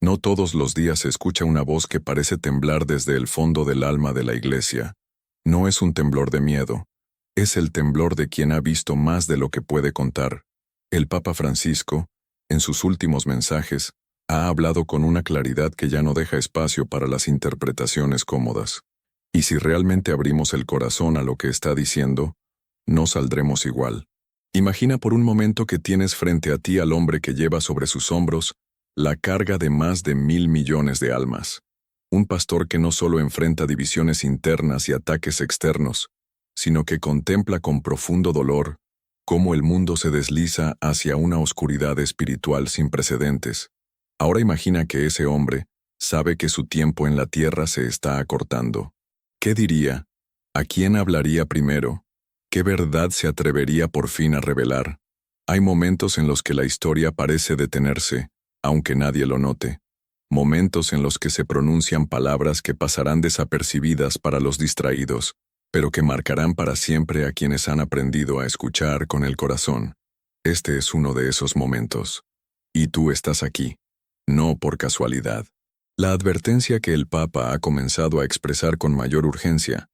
No todos los días se escucha una voz que parece temblar desde el fondo del alma de la iglesia. No es un temblor de miedo, es el temblor de quien ha visto más de lo que puede contar. El Papa Francisco, en sus últimos mensajes, ha hablado con una claridad que ya no deja espacio para las interpretaciones cómodas. Y si realmente abrimos el corazón a lo que está diciendo, no saldremos igual. Imagina por un momento que tienes frente a ti al hombre que lleva sobre sus hombros la carga de más de 1.000.000.000 de almas. Un pastor que no solo enfrenta divisiones internas y ataques externos, sino que contempla con profundo dolor cómo el mundo se desliza hacia una oscuridad espiritual sin precedentes. Ahora imagina que ese hombre sabe que su tiempo en la tierra se está acortando. ¿Qué diría? ¿A quién hablaría primero? ¿Qué verdad se atrevería por fin a revelar? Hay momentos en los que la historia parece detenerse, aunque nadie lo note. Momentos en los que se pronuncian palabras que pasarán desapercibidas para los distraídos, pero que marcarán para siempre a quienes han aprendido a escuchar con el corazón. Este es uno de esos momentos. Y tú estás aquí. No por casualidad. La advertencia que el Papa ha comenzado a expresar con mayor urgencia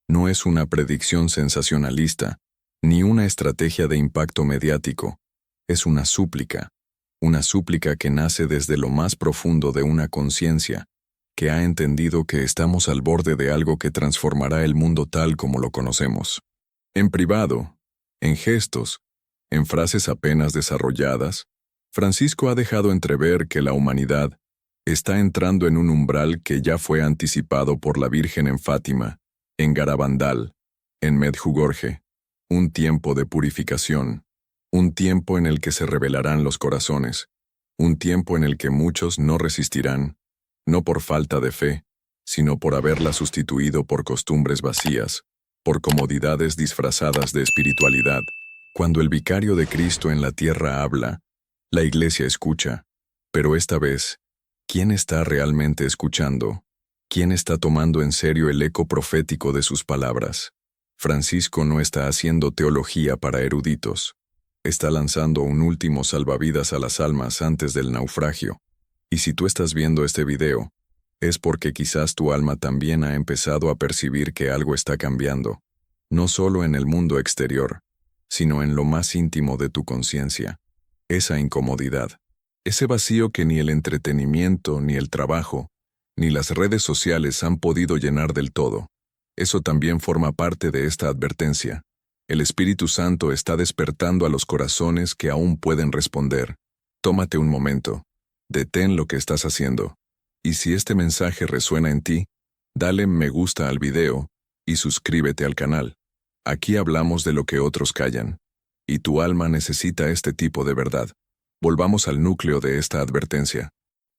no es una predicción sensacionalista, ni una estrategia de impacto mediático. Es una súplica que nace desde lo más profundo de una conciencia, que ha entendido que estamos al borde de algo que transformará el mundo tal como lo conocemos. En privado, en gestos, en frases apenas desarrolladas, Francisco ha dejado entrever que la humanidad está entrando en un umbral que ya fue anticipado por la Virgen en Fátima, en Garabandal, en Medjugorje, un tiempo de purificación, un tiempo en el que se revelarán los corazones, un tiempo en el que muchos no resistirán, no por falta de fe, sino por haberla sustituido por costumbres vacías, por comodidades disfrazadas de espiritualidad. Cuando el vicario de Cristo en la tierra habla, la Iglesia escucha, pero esta vez, ¿quién está realmente escuchando? ¿Quién está tomando en serio el eco profético de sus palabras? Francisco no está haciendo teología para eruditos. Está lanzando un último salvavidas a las almas antes del naufragio. Y si tú estás viendo este video, es porque quizás tu alma también ha empezado a percibir que algo está cambiando, no solo en el mundo exterior, sino en lo más íntimo de tu conciencia. Esa incomodidad, ese vacío que ni el entretenimiento, ni el trabajo, ni las redes sociales han podido llenar del todo. Eso también forma parte de esta advertencia. El Espíritu Santo está despertando a los corazones que aún pueden responder. Tómate un momento. Detén lo que estás haciendo. Y si este mensaje resuena en ti, dale me gusta al video y suscríbete al canal. Aquí hablamos de lo que otros callan. Y tu alma necesita este tipo de verdad. Volvamos al núcleo de esta advertencia.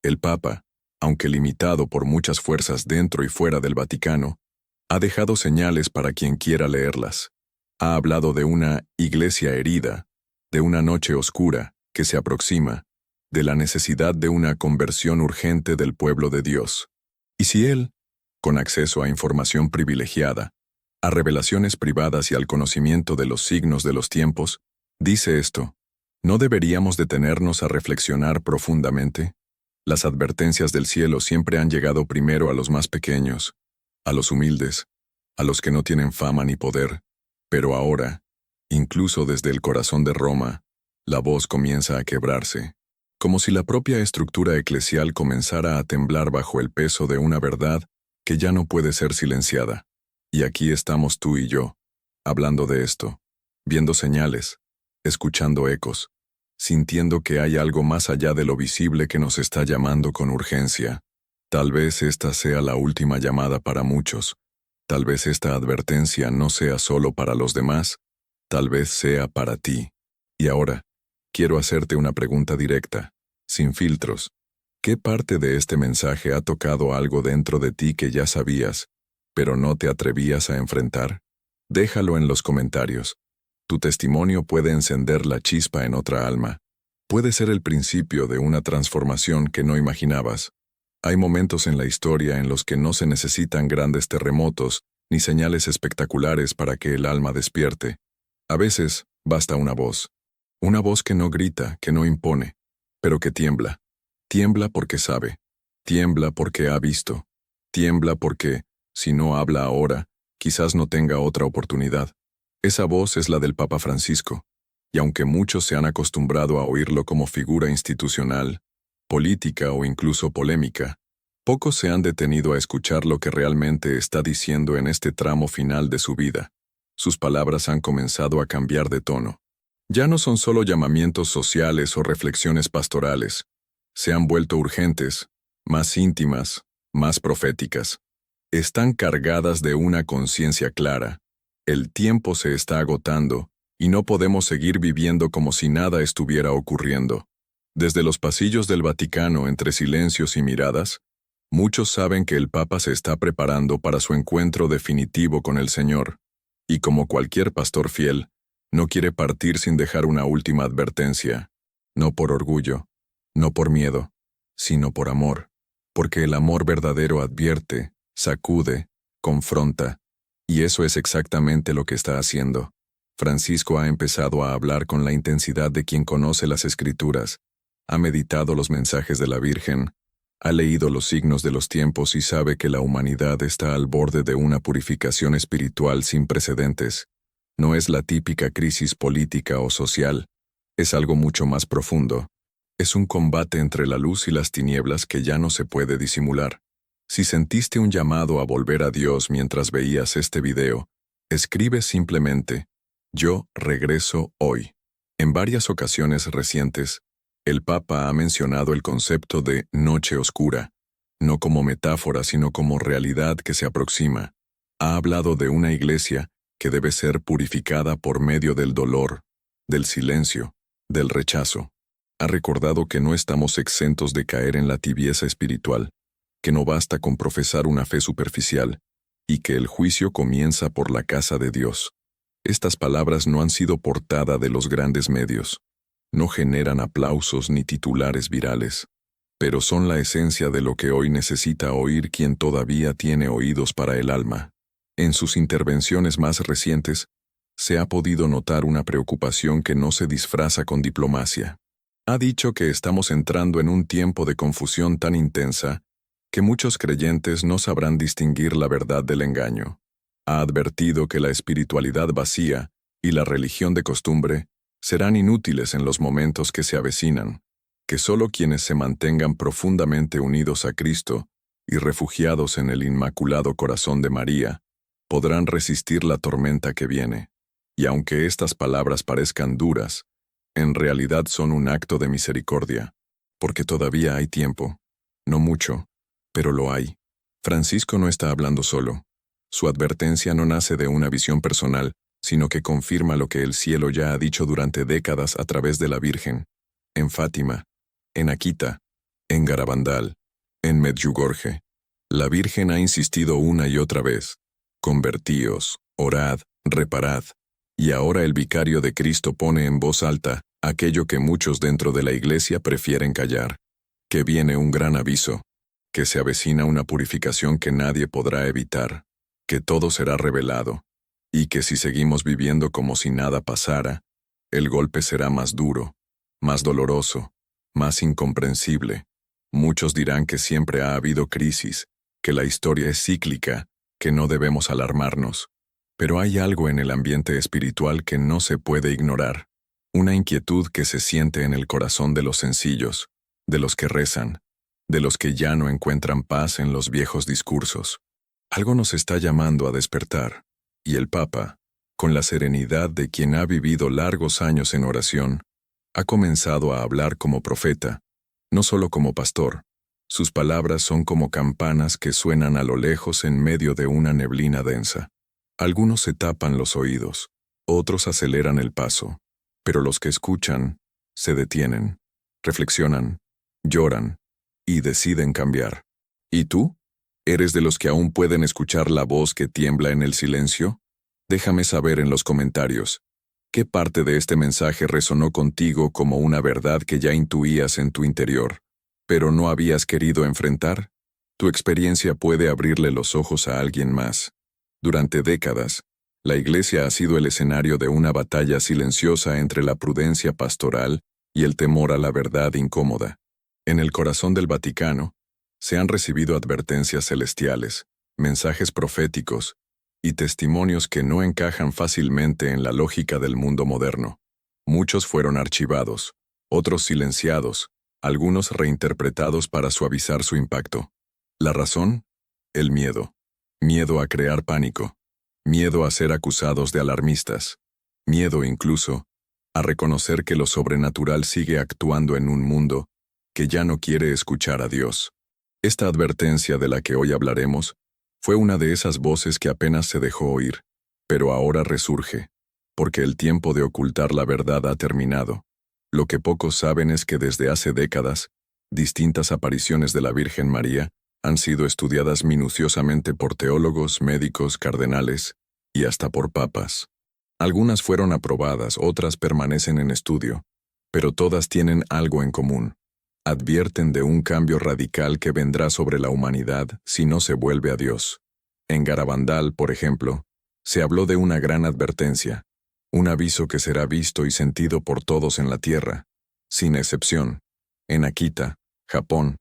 El Papa, aunque limitado por muchas fuerzas dentro y fuera del Vaticano, ha dejado señales para quien quiera leerlas. Ha hablado de una iglesia herida, de una noche oscura que se aproxima, de la necesidad de una conversión urgente del pueblo de Dios. Y si él, con acceso a información privilegiada, a revelaciones privadas y al conocimiento de los signos de los tiempos, dice esto, ¿no deberíamos detenernos a reflexionar profundamente? Las advertencias del cielo siempre han llegado primero a los más pequeños, a los humildes, a los que no tienen fama ni poder. Pero ahora, incluso desde el corazón de Roma, la voz comienza a quebrarse, como si la propia estructura eclesial comenzara a temblar bajo el peso de una verdad que ya no puede ser silenciada. Y aquí estamos tú y yo, hablando de esto, viendo señales, escuchando ecos, sintiendo que hay algo más allá de lo visible que nos está llamando con urgencia. Tal vez esta sea la última llamada para muchos. Tal vez esta advertencia no sea solo para los demás, tal vez sea para ti. Y ahora, quiero hacerte una pregunta directa, sin filtros. ¿Qué parte de este mensaje ha tocado algo dentro de ti que ya sabías, pero no te atrevías a enfrentar? Déjalo en los comentarios. Tu testimonio puede encender la chispa en otra alma. Puede ser el principio de una transformación que no imaginabas. Hay momentos en la historia en los que no se necesitan grandes terremotos ni señales espectaculares para que el alma despierte. A veces basta una voz que no grita, que no impone, pero que tiembla. Tiembla porque sabe, Tiembla porque ha visto. Tiembla porque, si no habla ahora, quizás no tenga otra oportunidad. Esa voz es la del Papa Francisco, y aunque muchos se han acostumbrado a oírlo como figura institucional, política o incluso polémica, pocos se han detenido a escuchar lo que realmente está diciendo en este tramo final de su vida. Sus palabras han comenzado a cambiar de tono. Ya no son solo llamamientos sociales o reflexiones pastorales. Se han vuelto urgentes, más íntimas, más proféticas. Están cargadas de una conciencia clara. El tiempo se está agotando y no podemos seguir viviendo como si nada estuviera ocurriendo. Desde los pasillos del Vaticano, entre silencios y miradas, muchos saben que el Papa se está preparando para su encuentro definitivo con el Señor, y como cualquier pastor fiel, no quiere partir sin dejar una última advertencia, no por orgullo, no por miedo, sino por amor, porque el amor verdadero advierte, sacude, confronta, y eso es exactamente lo que está haciendo. Francisco ha empezado a hablar con la intensidad de quien conoce las Escrituras, ha meditado los mensajes de la Virgen, ha leído los signos de los tiempos y sabe que la humanidad está al borde de una purificación espiritual sin precedentes. No es la típica crisis política o social, es algo mucho más profundo. Es un combate entre la luz y las tinieblas que ya no se puede disimular. Si sentiste un llamado a volver a Dios mientras veías este video, escribe simplemente, yo regreso hoy. En varias ocasiones recientes, el Papa ha mencionado el concepto de noche oscura, no como metáfora sino como realidad que se aproxima. Ha hablado de una iglesia que debe ser purificada por medio del dolor, del silencio, del rechazo. Ha recordado que no estamos exentos de caer en la tibieza espiritual, que no basta con profesar una fe superficial, y que el juicio comienza por la casa de Dios. Estas palabras no han sido portada de los grandes medios, no generan aplausos ni titulares virales, pero son la esencia de lo que hoy necesita oír quien todavía tiene oídos para el alma. En sus intervenciones más recientes, se ha podido notar una preocupación que no se disfraza con diplomacia. Ha dicho que estamos entrando en un tiempo de confusión tan intensa que muchos creyentes no sabrán distinguir la verdad del engaño. Ha advertido que la espiritualidad vacía y la religión de costumbre serán inútiles en los momentos que se avecinan, que solo quienes se mantengan profundamente unidos a Cristo y refugiados en el Inmaculado Corazón de María, podrán resistir la tormenta que viene. Y aunque estas palabras parezcan duras, en realidad son un acto de misericordia, porque todavía hay tiempo, no mucho, pero lo hay. Francisco no está hablando solo. Su advertencia no nace de una visión personal, sino que confirma lo que el cielo ya ha dicho durante décadas a través de la Virgen, en Fátima, en Akita, en Garabandal, en Medjugorje. La Virgen ha insistido una y otra vez, convertíos, orad, reparad. Y ahora el vicario de Cristo pone en voz alta aquello que muchos dentro de la iglesia prefieren callar, que viene un gran aviso, que se avecina una purificación que nadie podrá evitar, que todo será revelado, y que si seguimos viviendo como si nada pasara, el golpe será más duro, más doloroso, más incomprensible. Muchos dirán que siempre ha habido crisis, que la historia es cíclica, que no debemos alarmarnos. Pero hay algo en el ambiente espiritual que no se puede ignorar, una inquietud que se siente en el corazón de los sencillos, de los que rezan, de los que ya no encuentran paz en los viejos discursos. Algo nos está llamando a despertar, y el Papa, con la serenidad de quien ha vivido largos años en oración, ha comenzado a hablar como profeta, no solo como pastor. Sus palabras son como campanas que suenan a lo lejos en medio de una neblina densa. Algunos se tapan los oídos, otros aceleran el paso, pero los que escuchan, se detienen, reflexionan, lloran y deciden cambiar. ¿Y tú? ¿Eres de los que aún pueden escuchar la voz que tiembla en el silencio? Déjame saber en los comentarios. ¿Qué parte de este mensaje resonó contigo como una verdad que ya intuías en tu interior, pero no habías querido enfrentar? Tu experiencia puede abrirle los ojos a alguien más. Durante décadas, la Iglesia ha sido el escenario de una batalla silenciosa entre la prudencia pastoral y el temor a la verdad incómoda. En el corazón del Vaticano, Se han recibido advertencias celestiales, mensajes proféticos y testimonios que no encajan fácilmente en la lógica del mundo moderno. Muchos fueron archivados, otros silenciados, algunos reinterpretados para suavizar su impacto. ¿La razón? El miedo. Miedo a crear pánico. Miedo a ser acusados de alarmistas. Miedo incluso a reconocer que lo sobrenatural sigue actuando en un mundo que ya no quiere escuchar a Dios. Esta advertencia de la que hoy hablaremos fue una de esas voces que apenas se dejó oír, pero ahora resurge, porque el tiempo de ocultar la verdad ha terminado. Lo que pocos saben es que desde hace décadas, distintas apariciones de la Virgen María han sido estudiadas minuciosamente por teólogos, médicos, cardenales y hasta por papas. Algunas fueron aprobadas, otras permanecen en estudio, pero todas tienen algo en común. Advierten de un cambio radical que vendrá sobre la humanidad si no se vuelve a Dios. En Garabandal, por ejemplo, se habló de una gran advertencia, un aviso que será visto y sentido por todos en la tierra, sin excepción. En Akita, Japón,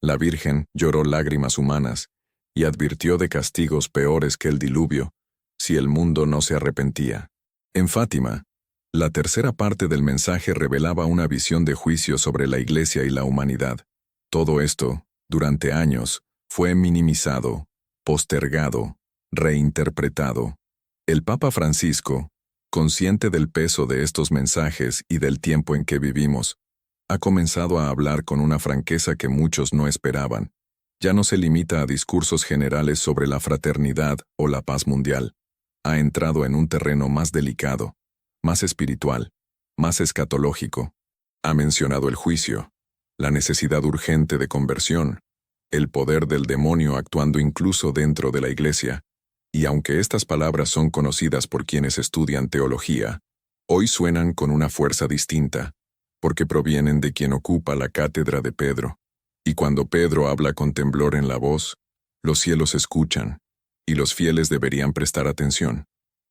la Virgen lloró lágrimas humanas y advirtió de castigos peores que el diluvio si el mundo no se arrepentía. En Fátima, la tercera parte del mensaje revelaba una visión de juicio sobre la Iglesia y la humanidad. Todo esto, durante años, fue minimizado, postergado, reinterpretado. El Papa Francisco, consciente del peso de estos mensajes y del tiempo en que vivimos, ha comenzado a hablar con una franqueza que muchos no esperaban. Ya no se limita a discursos generales sobre la fraternidad o la paz mundial. Ha entrado en un terreno más delicado, más espiritual, más escatológico. Ha mencionado el juicio, la necesidad urgente de conversión, el poder del demonio actuando incluso dentro de la Iglesia. Y aunque estas palabras son conocidas por quienes estudian teología, hoy suenan con una fuerza distinta, porque provienen de quien ocupa la cátedra de Pedro. Y cuando Pedro habla con temblor en la voz, los cielos escuchan, y los fieles deberían prestar atención.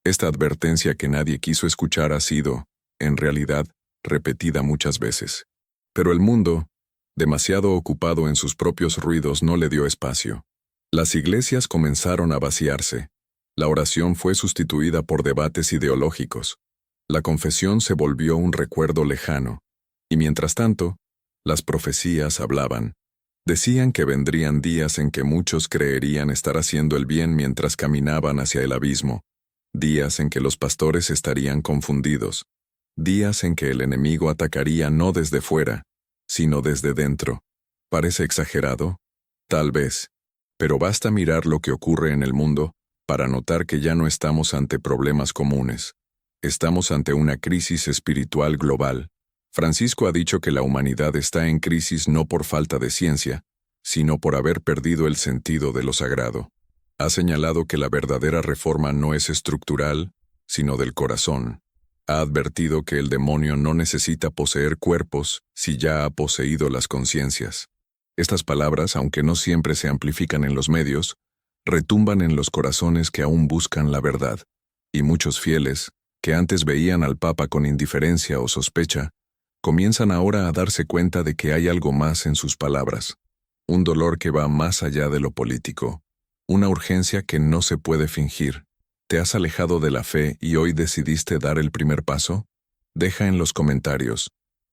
Esta advertencia que nadie quiso escuchar ha sido, en realidad, repetida muchas veces. Pero el mundo, demasiado ocupado en sus propios ruidos, no le dio espacio. Las iglesias comenzaron a vaciarse. La oración fue sustituida por debates ideológicos. La confesión se volvió un recuerdo lejano. Y mientras tanto, las profecías hablaban. Decían que vendrían días en que muchos creerían estar haciendo el bien mientras caminaban hacia el abismo. Días en que los pastores estarían confundidos. Días en que el enemigo atacaría no desde fuera, sino desde dentro. ¿Parece exagerado? Tal vez. Pero basta mirar lo que ocurre en el mundo para notar que ya no estamos ante problemas comunes. Estamos ante una crisis espiritual global. Francisco ha dicho que la humanidad está en crisis no por falta de ciencia, sino por haber perdido el sentido de lo sagrado. Ha señalado que la verdadera reforma no es estructural, sino del corazón. Ha advertido que el demonio no necesita poseer cuerpos si ya ha poseído las conciencias. Estas palabras, aunque no siempre se amplifican en los medios, retumban en los corazones que aún buscan la verdad. Y muchos fieles, que antes veían al Papa con indiferencia o sospecha, comienzan ahora a darse cuenta de que hay algo más en sus palabras. Un dolor que va más allá de lo político. Una urgencia que no se puede fingir. ¿Te has alejado de la fe y hoy decidiste dar el primer paso? Deja en los comentarios.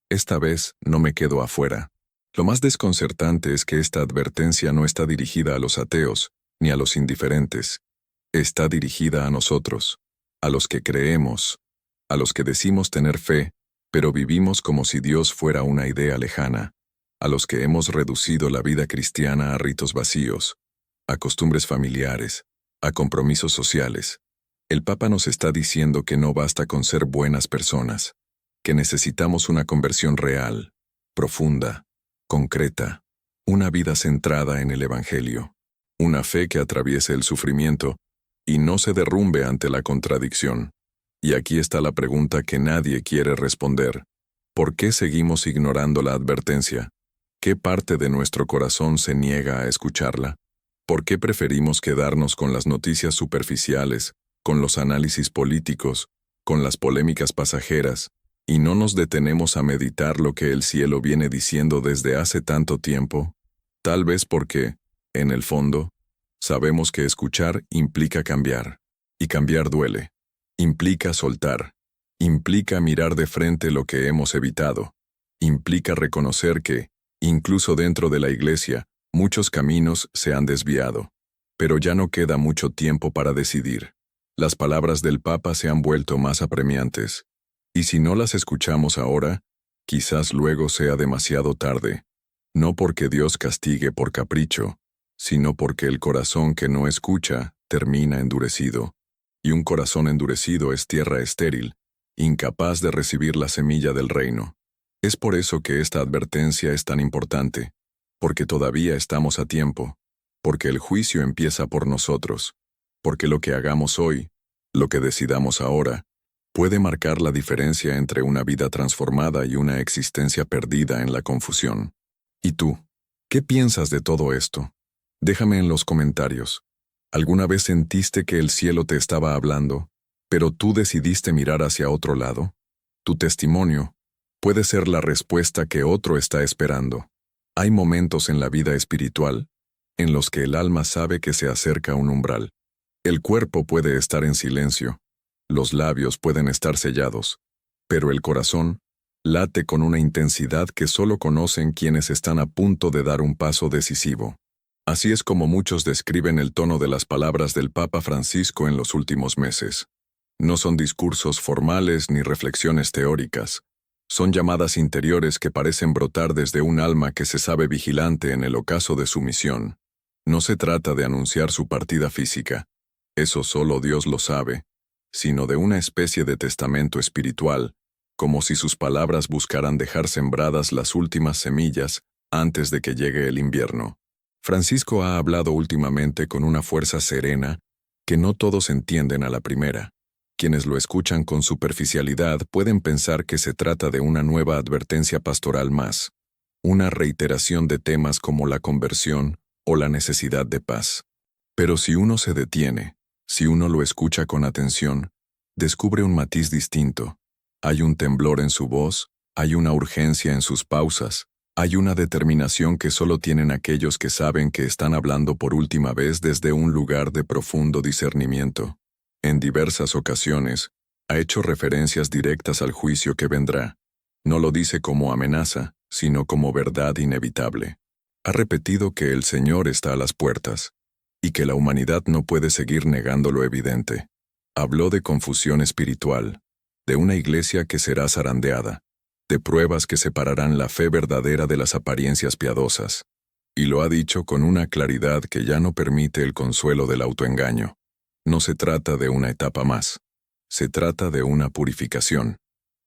Esta vez no me quedo afuera. Lo más desconcertante es que esta advertencia no está dirigida a los ateos, ni a los indiferentes. Está dirigida a nosotros, a los que creemos, a los que decimos tener fe, pero vivimos como si Dios fuera una idea lejana, a los que hemos reducido la vida cristiana a ritos vacíos, a costumbres familiares, a compromisos sociales. El Papa nos está diciendo que no basta con ser buenas personas, que necesitamos una conversión real, profunda, concreta, una vida centrada en el Evangelio, una fe que atraviese el sufrimiento y no se derrumbe ante la contradicción. Y aquí está la pregunta que nadie quiere responder. ¿Por qué seguimos ignorando la advertencia? ¿Qué parte de nuestro corazón se niega a escucharla? ¿Por qué preferimos quedarnos con las noticias superficiales, con los análisis políticos, con las polémicas pasajeras, y no nos detenemos a meditar lo que el cielo viene diciendo desde hace tanto tiempo? Tal vez porque, en el fondo, sabemos que escuchar implica cambiar, y cambiar duele. Implica soltar. Implica mirar de frente lo que hemos evitado. Implica reconocer que, incluso dentro de la iglesia, muchos caminos se han desviado. Pero ya no queda mucho tiempo para decidir. Las palabras del Papa se han vuelto más apremiantes. Y si no las escuchamos ahora, quizás luego sea demasiado tarde. No porque Dios castigue por capricho, sino porque el corazón que no escucha termina endurecido. Y un corazón endurecido es tierra estéril, incapaz de recibir la semilla del reino. Es por eso que esta advertencia es tan importante, porque todavía estamos a tiempo, porque el juicio empieza por nosotros, porque lo que hagamos hoy, lo que decidamos ahora, puede marcar la diferencia entre una vida transformada y una existencia perdida en la confusión. ¿Y tú? ¿Qué piensas de todo esto? Déjame en los comentarios. ¿Alguna vez sentiste que el cielo te estaba hablando, pero tú decidiste mirar hacia otro lado? Tu testimonio puede ser la respuesta que otro está esperando. Hay momentos en la vida espiritual en los que el alma sabe que se acerca un umbral. El cuerpo puede estar en silencio, los labios pueden estar sellados, pero el corazón late con una intensidad que solo conocen quienes están a punto de dar un paso decisivo. Así es como muchos describen el tono de las palabras del Papa Francisco en los últimos meses. No son discursos formales ni reflexiones teóricas. Son llamadas interiores que parecen brotar desde un alma que se sabe vigilante en el ocaso de su misión. No se trata de anunciar su partida física, eso solo Dios lo sabe, sino de una especie de testamento espiritual, como si sus palabras buscaran dejar sembradas las últimas semillas antes de que llegue el invierno. Francisco ha hablado últimamente con una fuerza serena que no todos entienden a la primera. Quienes lo escuchan con superficialidad pueden pensar que se trata de una nueva advertencia pastoral más, una reiteración de temas como la conversión o la necesidad de paz. Pero si uno se detiene, si uno lo escucha con atención, descubre un matiz distinto. Hay un temblor en su voz, hay una urgencia en sus pausas, hay una determinación que solo tienen aquellos que saben que están hablando por última vez desde un lugar de profundo discernimiento. En diversas ocasiones, ha hecho referencias directas al juicio que vendrá. No lo dice como amenaza, sino como verdad inevitable. Ha repetido que el Señor está a las puertas, y que la humanidad no puede seguir negando lo evidente. Habló de confusión espiritual, de una iglesia que será zarandeada, de pruebas que separarán la fe verdadera de las apariencias piadosas, y lo ha dicho con una claridad que ya no permite el consuelo del autoengaño. No se trata de una etapa más, se trata de una purificación,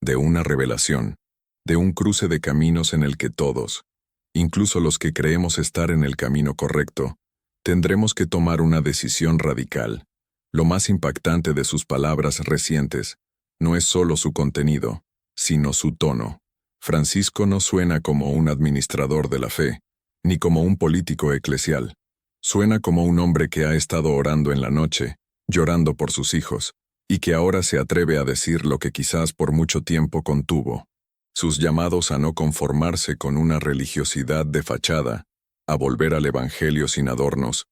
de una revelación, de un cruce de caminos en el que todos, incluso los que creemos estar en el camino correcto, tendremos que tomar una decisión radical. Lo más impactante de sus palabras recientes no es solo su contenido, sino su tono. Francisco no suena como un administrador de la fe, ni como un político eclesial. Suena como un hombre que ha estado orando en la noche, llorando por sus hijos, y que ahora se atreve a decir lo que quizás por mucho tiempo contuvo. Sus llamados a no conformarse con una religiosidad de fachada, a volver al Evangelio sin adornos,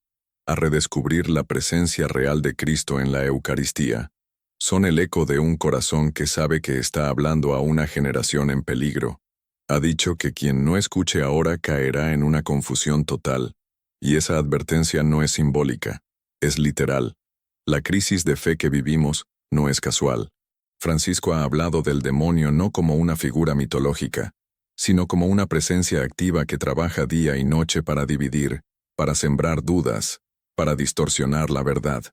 a redescubrir la presencia real de Cristo en la Eucaristía, son el eco de un corazón que sabe que está hablando a una generación en peligro. Ha dicho que quien no escuche ahora caerá en una confusión total, y esa advertencia no es simbólica, es literal. La crisis de fe que vivimos no es casual. Francisco ha hablado del demonio no como una figura mitológica, sino como una presencia activa que trabaja día y noche para dividir, para sembrar dudas, para distorsionar la verdad.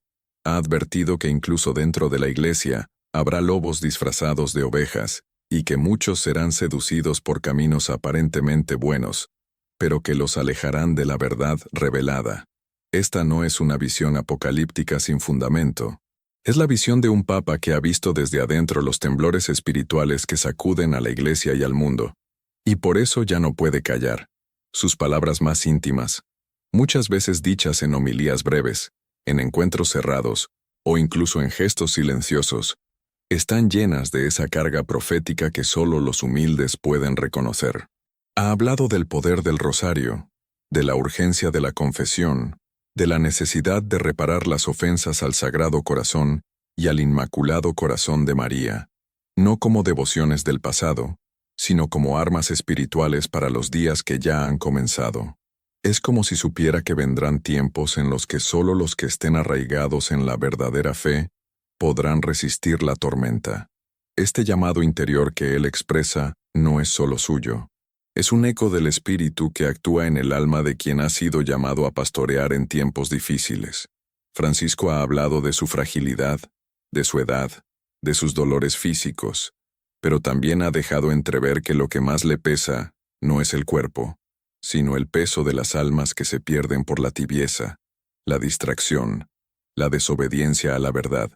Ha advertido que incluso dentro de la iglesia habrá lobos disfrazados de ovejas, y que muchos serán seducidos por caminos aparentemente buenos, pero que los alejarán de la verdad revelada. Esta no es una visión apocalíptica sin fundamento. Es la visión de un papa que ha visto desde adentro los temblores espirituales que sacuden a la iglesia y al mundo. Y por eso ya no puede callar. Sus palabras más íntimas, muchas veces dichas en homilías breves, en encuentros cerrados, o incluso en gestos silenciosos, están llenas de esa carga profética que solo los humildes pueden reconocer. Ha hablado del poder del rosario, de la urgencia de la confesión, de la necesidad de reparar las ofensas al Sagrado Corazón y al Inmaculado Corazón de María, no como devociones del pasado, sino como armas espirituales para los días que ya han comenzado. Es como si supiera que vendrán tiempos en los que solo los que estén arraigados en la verdadera fe podrán resistir la tormenta. Este llamado interior que él expresa no es solo suyo. Es un eco del Espíritu que actúa en el alma de quien ha sido llamado a pastorear en tiempos difíciles. Francisco ha hablado de su fragilidad, de su edad, de sus dolores físicos, pero también ha dejado entrever que lo que más le pesa no es el cuerpo, sino el peso de las almas que se pierden por la tibieza, la distracción, la desobediencia a la verdad.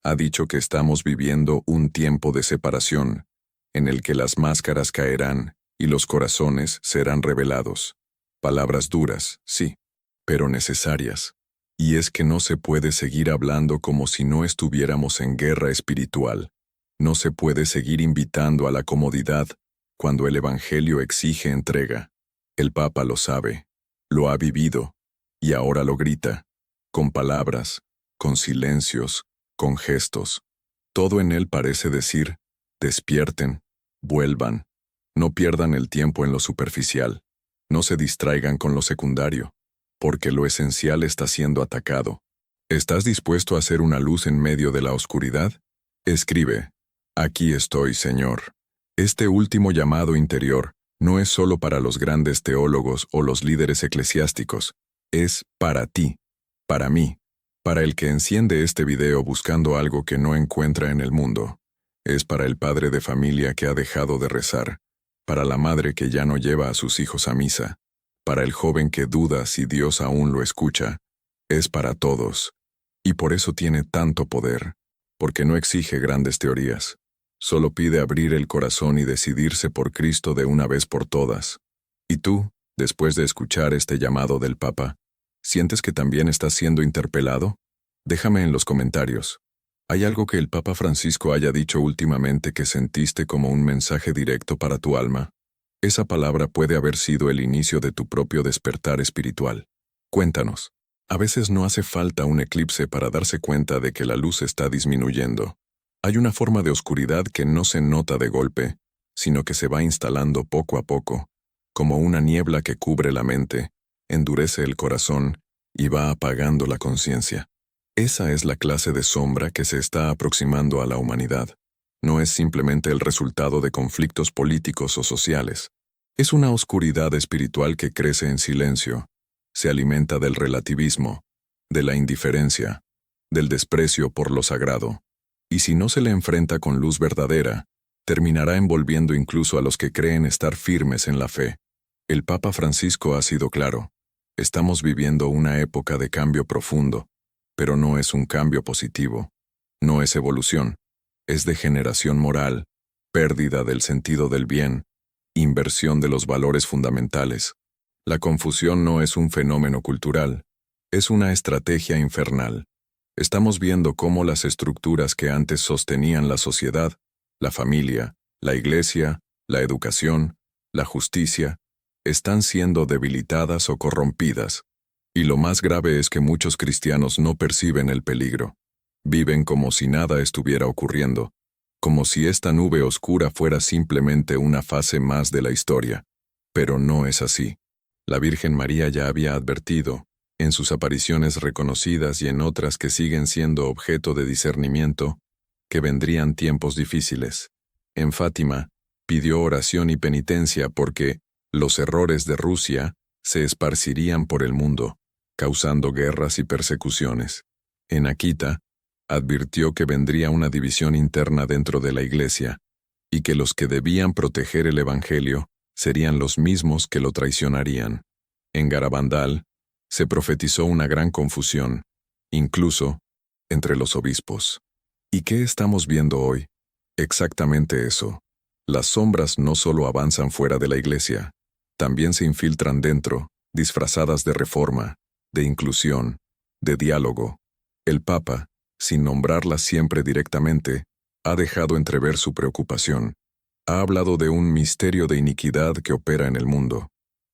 Ha dicho que estamos viviendo un tiempo de separación, en el que las máscaras caerán y los corazones serán revelados. Palabras duras, sí, pero necesarias. Y es que no se puede seguir hablando como si no estuviéramos en guerra espiritual. No se puede seguir invitando a la comodidad cuando el Evangelio exige entrega. El Papa lo sabe, lo ha vivido, y ahora lo grita, con palabras, con silencios, con gestos. Todo en él parece decir, despierten, vuelvan, no pierdan el tiempo en lo superficial, no se distraigan con lo secundario, porque lo esencial está siendo atacado. ¿Estás dispuesto a ser una luz en medio de la oscuridad? Escribe, aquí estoy, Señor. Este último llamado interior no es solo para los grandes teólogos o los líderes eclesiásticos, es para ti, para mí, para el que enciende este video buscando algo que no encuentra en el mundo. Es para el padre de familia que ha dejado de rezar, para la madre que ya no lleva a sus hijos a misa, para el joven que duda si Dios aún lo escucha. Es para todos. Y por eso tiene tanto poder, porque no exige grandes teorías. Solo pide abrir el corazón y decidirse por Cristo de una vez por todas. ¿Y tú, después de escuchar este llamado del Papa, sientes que también estás siendo interpelado? Déjame en los comentarios. ¿Hay algo que el Papa Francisco haya dicho últimamente que sentiste como un mensaje directo para tu alma? Esa palabra puede haber sido el inicio de tu propio despertar espiritual. Cuéntanos. A veces no hace falta un eclipse para darse cuenta de que la luz está disminuyendo. Hay una forma de oscuridad que no se nota de golpe, sino que se va instalando poco a poco, como una niebla que cubre la mente, endurece el corazón y va apagando la conciencia. Esa es la clase de sombra que se está aproximando a la humanidad. No es simplemente el resultado de conflictos políticos o sociales. Es una oscuridad espiritual que crece en silencio, se alimenta del relativismo, de la indiferencia, del desprecio por lo sagrado. Y si no se le enfrenta con luz verdadera, terminará envolviendo incluso a los que creen estar firmes en la fe. El Papa Francisco ha sido claro. Estamos viviendo una época de cambio profundo, pero no es un cambio positivo. No es evolución. Es degeneración moral, pérdida del sentido del bien, inversión de los valores fundamentales. La confusión no es un fenómeno cultural, es una estrategia infernal. Estamos viendo cómo las estructuras que antes sostenían la sociedad, la familia, la iglesia, la educación, la justicia, están siendo debilitadas o corrompidas. Y lo más grave es que muchos cristianos no perciben el peligro. Viven como si nada estuviera ocurriendo, como si esta nube oscura fuera simplemente una fase más de la historia. Pero no es así. La Virgen María ya había advertido, en sus apariciones reconocidas y en otras que siguen siendo objeto de discernimiento, que vendrían tiempos difíciles. En Fátima, pidió oración y penitencia porque los errores de Rusia se esparcirían por el mundo, causando guerras y persecuciones. En Akita, advirtió que vendría una división interna dentro de la Iglesia, y que los que debían proteger el Evangelio serían los mismos que lo traicionarían. En Garabandal, se profetizó una gran confusión, incluso entre los obispos. ¿Y qué estamos viendo hoy? Exactamente eso. Las sombras no solo avanzan fuera de la Iglesia, también se infiltran dentro, disfrazadas de reforma, de inclusión, de diálogo. El Papa, sin nombrarlas siempre directamente, ha dejado entrever su preocupación. Ha hablado de un misterio de iniquidad que opera en el mundo.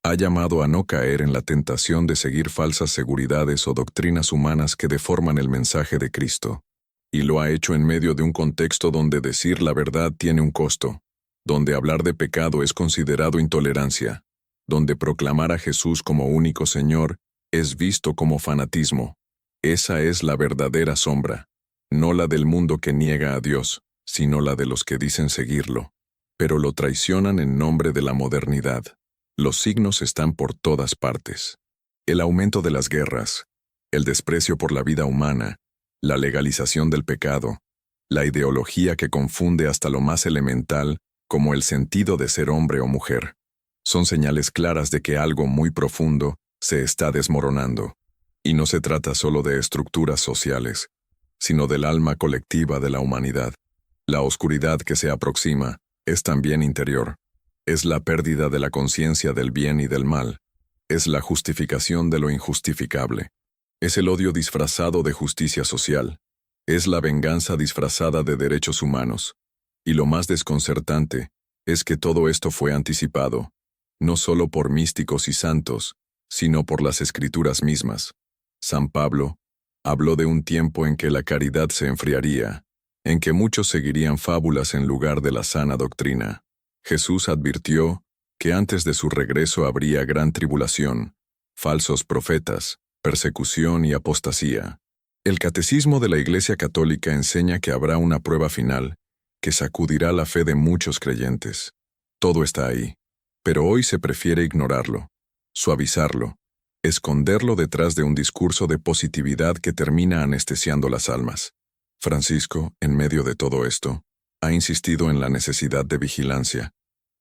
Ha llamado a no caer en la tentación de seguir falsas seguridades o doctrinas humanas que deforman el mensaje de Cristo. Y lo ha hecho en medio de un contexto donde decir la verdad tiene un costo, donde hablar de pecado es considerado intolerancia, donde proclamar a Jesús como único Señor es visto como fanatismo. Esa es la verdadera sombra, no la del mundo que niega a Dios, sino la de los que dicen seguirlo, pero lo traicionan en nombre de la modernidad. Los signos están por todas partes. El aumento de las guerras, el desprecio por la vida humana, la legalización del pecado, la ideología que confunde hasta lo más elemental, como el sentido de ser hombre o mujer, son señales claras de que algo muy profundo se está desmoronando. Y no se trata solo de estructuras sociales, sino del alma colectiva de la humanidad. La oscuridad que se aproxima es también interior. Es la pérdida de la conciencia del bien y del mal. Es la justificación de lo injustificable. Es el odio disfrazado de justicia social. Es la venganza disfrazada de derechos humanos. Y lo más desconcertante es que todo esto fue anticipado, no solo por místicos y santos, sino por las Escrituras mismas. San Pablo habló de un tiempo en que la caridad se enfriaría, en que muchos seguirían fábulas en lugar de la sana doctrina. Jesús advirtió que antes de su regreso habría gran tribulación, falsos profetas, persecución y apostasía. El Catecismo de la Iglesia Católica enseña que habrá una prueba final que sacudirá la fe de muchos creyentes. Todo está ahí, pero hoy se prefiere ignorarlo, suavizarlo, esconderlo detrás de un discurso de positividad que termina anestesiando las almas. Francisco, en medio de todo esto, ha insistido en la necesidad de vigilancia.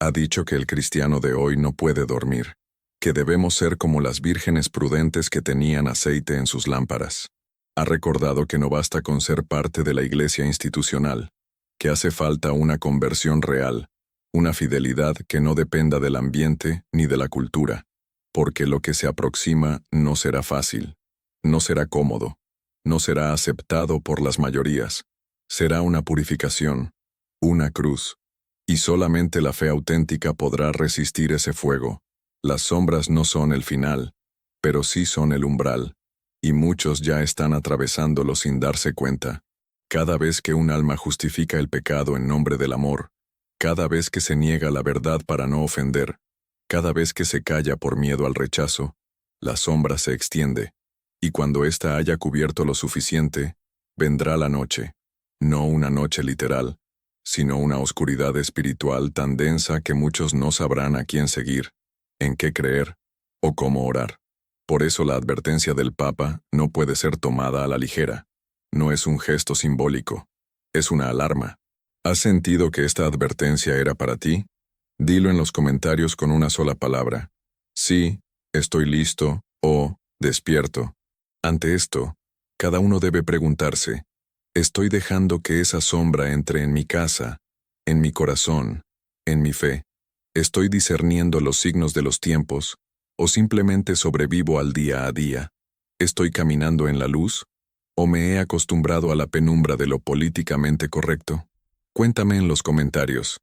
Ha dicho que el cristiano de hoy no puede dormir, que debemos ser como las vírgenes prudentes que tenían aceite en sus lámparas. Ha recordado que no basta con ser parte de la iglesia institucional, que hace falta una conversión real, una fidelidad que no dependa del ambiente ni de la cultura, porque lo que se aproxima no será fácil, no será cómodo, no será aceptado por las mayorías. Será una purificación, una cruz, y solamente la fe auténtica podrá resistir ese fuego. Las sombras no son el final, pero sí son el umbral, y muchos ya están atravesándolo sin darse cuenta. Cada vez que un alma justifica el pecado en nombre del amor, cada vez que se niega la verdad para no ofender, cada vez que se calla por miedo al rechazo, la sombra se extiende, y cuando ésta haya cubierto lo suficiente, vendrá la noche, no una noche literal, sino una oscuridad espiritual tan densa que muchos no sabrán a quién seguir, en qué creer o cómo orar. Por eso la advertencia del Papa no puede ser tomada a la ligera. No es un gesto simbólico, es una alarma. ¿Has sentido que esta advertencia era para ti? Dilo en los comentarios con una sola palabra. Sí, estoy listo o despierto. Ante esto, cada uno debe preguntarse, ¿estoy dejando que esa sombra entre en mi casa, en mi corazón, en mi fe? ¿Estoy discerniendo los signos de los tiempos o simplemente sobrevivo al día a día? ¿Estoy caminando en la luz o me he acostumbrado a la penumbra de lo políticamente correcto? Cuéntame en los comentarios.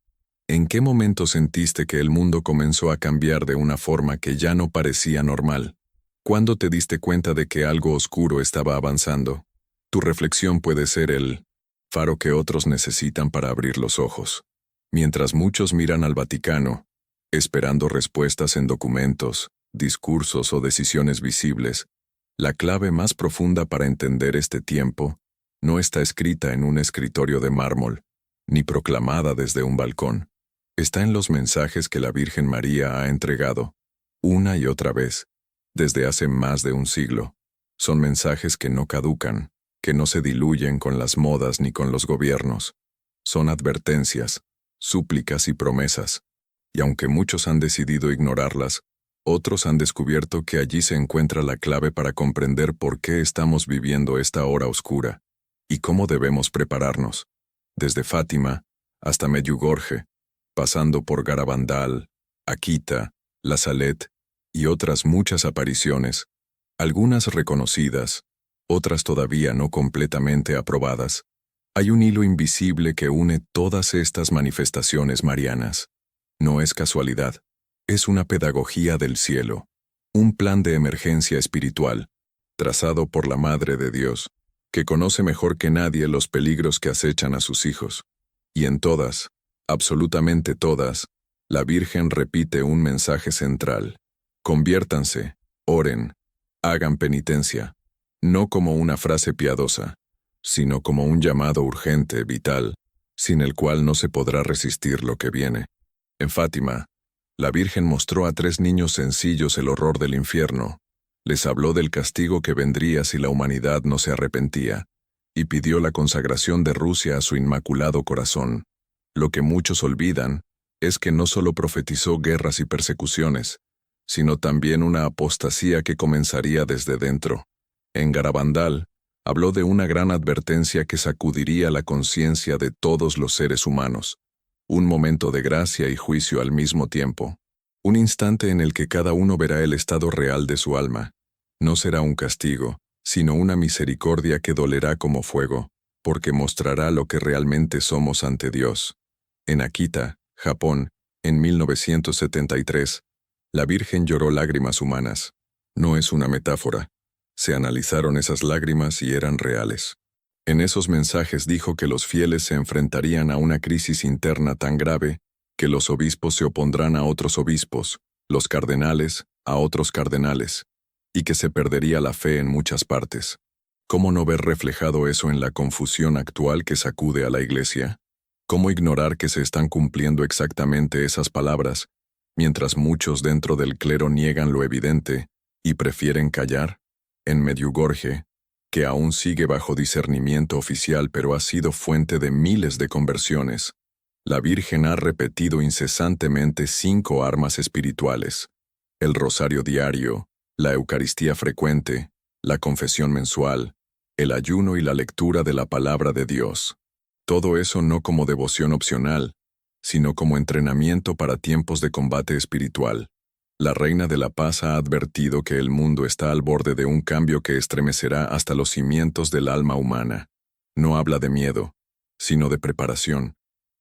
¿En qué momento sentiste que el mundo comenzó a cambiar de una forma que ya no parecía normal? ¿Cuándo te diste cuenta de que algo oscuro estaba avanzando? Tu reflexión puede ser el faro que otros necesitan para abrir los ojos. Mientras muchos miran al Vaticano, esperando respuestas en documentos, discursos o decisiones visibles, la clave más profunda para entender este tiempo no está escrita en un escritorio de mármol, ni proclamada desde un balcón. Está en los mensajes que la Virgen María ha entregado, una y otra vez, desde hace más de un siglo. Son mensajes que no caducan, que no se diluyen con las modas ni con los gobiernos. Son advertencias, súplicas y promesas. Y aunque muchos han decidido ignorarlas, otros han descubierto que allí se encuentra la clave para comprender por qué estamos viviendo esta hora oscura y cómo debemos prepararnos. Desde Fátima hasta Medjugorje, pasando por Garabandal, Akita, La Salette y otras muchas apariciones, algunas reconocidas, otras todavía no completamente aprobadas, hay un hilo invisible que une todas estas manifestaciones marianas. No es casualidad, Es una pedagogía del cielo, un plan de emergencia espiritual, trazado por la Madre de Dios, que conoce mejor que nadie los peligros que acechan a sus hijos. Y en todas, absolutamente todas, la Virgen repite un mensaje central: conviértanse, oren, hagan penitencia, no como una frase piadosa, sino como un llamado urgente, vital, sin el cual no se podrá resistir lo que viene. En Fátima, la Virgen mostró a 3 niños sencillos el horror del infierno, les habló del castigo que vendría si la humanidad no se arrepentía, y pidió la consagración de Rusia a su inmaculado corazón. Lo que muchos olvidan es que no solo profetizó guerras y persecuciones, sino también una apostasía que comenzaría desde dentro. En Garabandal, habló de una gran advertencia que sacudiría la conciencia de todos los seres humanos, un momento de gracia y juicio al mismo tiempo, un instante en el que cada uno verá el estado real de su alma. No será un castigo, sino una misericordia que dolerá como fuego, porque mostrará lo que realmente somos ante Dios. En Akita, Japón, en 1973, la Virgen lloró lágrimas humanas. No es una metáfora. Se analizaron esas lágrimas y eran reales. En esos mensajes dijo que los fieles se enfrentarían a una crisis interna tan grave que los obispos se opondrán a otros obispos, los cardenales a otros cardenales, y que se perdería la fe en muchas partes. ¿Cómo no ver reflejado eso en la confusión actual que sacude a la Iglesia? ¿Cómo ignorar que se están cumpliendo exactamente esas palabras, mientras muchos dentro del clero niegan lo evidente y prefieren callar? En Medjugorje, que aún sigue bajo discernimiento oficial pero ha sido fuente de miles de conversiones, la Virgen ha repetido incesantemente 5 armas espirituales: el rosario diario, la Eucaristía frecuente, la confesión mensual, el ayuno y la lectura de la palabra de Dios. Todo eso no como devoción opcional, sino como entrenamiento para tiempos de combate espiritual. La Reina de la Paz ha advertido que el mundo está al borde de un cambio que estremecerá hasta los cimientos del alma humana. No habla de miedo, sino de preparación,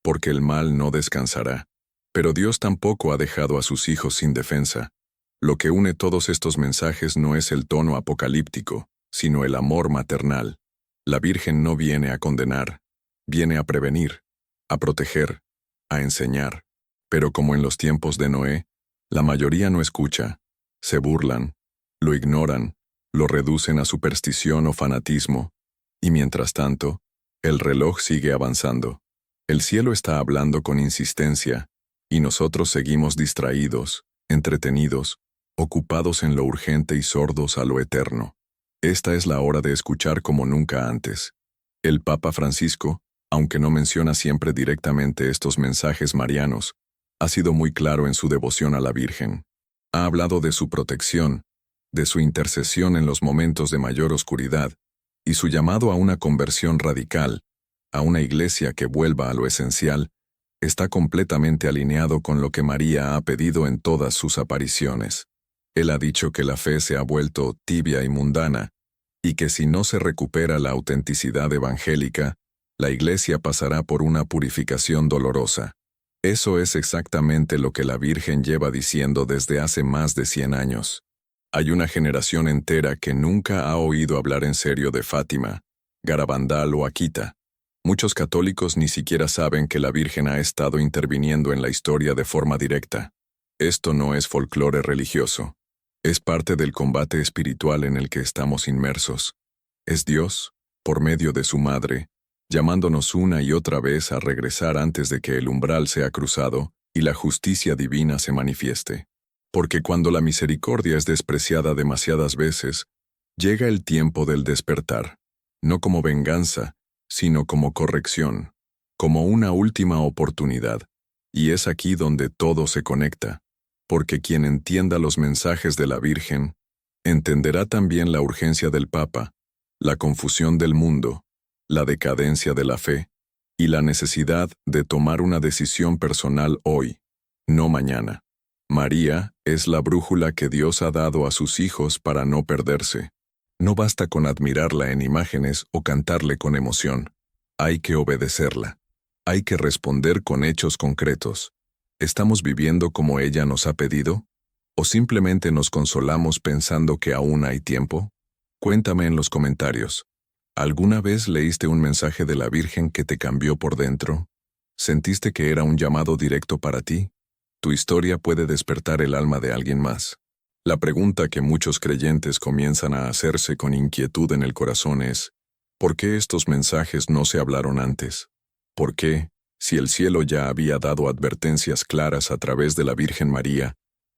porque el mal no descansará. Pero Dios tampoco ha dejado a sus hijos sin defensa. Lo que une todos estos mensajes no es el tono apocalíptico, sino el amor maternal. La Virgen no viene a condenar, viene a prevenir, a proteger, a enseñar. Pero como en los tiempos de Noé, la mayoría no escucha, se burlan, lo ignoran, lo reducen a superstición o fanatismo, y mientras tanto, el reloj sigue avanzando. El cielo está hablando con insistencia, y nosotros seguimos distraídos, entretenidos, ocupados en lo urgente y sordos a lo eterno. Esta es la hora de escuchar como nunca antes. El Papa Francisco, aunque no menciona siempre directamente estos mensajes marianos, ha sido muy claro en su devoción a la Virgen. Ha hablado de su protección, de su intercesión en los momentos de mayor oscuridad, y su llamado a una conversión radical, a una iglesia que vuelva a lo esencial, está completamente alineado con lo que María ha pedido en todas sus apariciones. Él ha dicho que la fe se ha vuelto tibia y mundana, y que si no se recupera la autenticidad evangélica, la iglesia pasará por una purificación dolorosa. Eso es exactamente lo que la Virgen lleva diciendo desde hace más de 100 años. Hay una generación entera que nunca ha oído hablar en serio de Fátima, Garabandal o Akita. Muchos católicos ni siquiera saben que la Virgen ha estado interviniendo en la historia de forma directa. Esto no es folclore religioso. Es parte del combate espiritual en el que estamos inmersos. Es Dios, por medio de su Madre, llamándonos una y otra vez a regresar antes de que el umbral sea cruzado y la justicia divina se manifieste. Porque cuando la misericordia es despreciada demasiadas veces, llega el tiempo del despertar, no como venganza, sino como corrección, como una última oportunidad. Y es aquí donde todo se conecta, porque quien entienda los mensajes de la Virgen, entenderá también la urgencia del Papa, la confusión del mundo, la decadencia de la fe, y la necesidad de tomar una decisión personal hoy, no mañana. María es la brújula que Dios ha dado a sus hijos para no perderse. No basta con admirarla en imágenes o cantarle con emoción. Hay que obedecerla. Hay que responder con hechos concretos. ¿Estamos viviendo como ella nos ha pedido? ¿O simplemente nos consolamos pensando que aún hay tiempo? Cuéntame en los comentarios. ¿Alguna vez leíste un mensaje de la Virgen que te cambió por dentro? ¿Sentiste que era un llamado directo para ti? Tu historia puede despertar el alma de alguien más. La pregunta que muchos creyentes comienzan a hacerse con inquietud en el corazón es, ¿por qué estos mensajes no se hablaron antes? ¿Por qué, si el cielo ya había dado advertencias claras a través de la Virgen María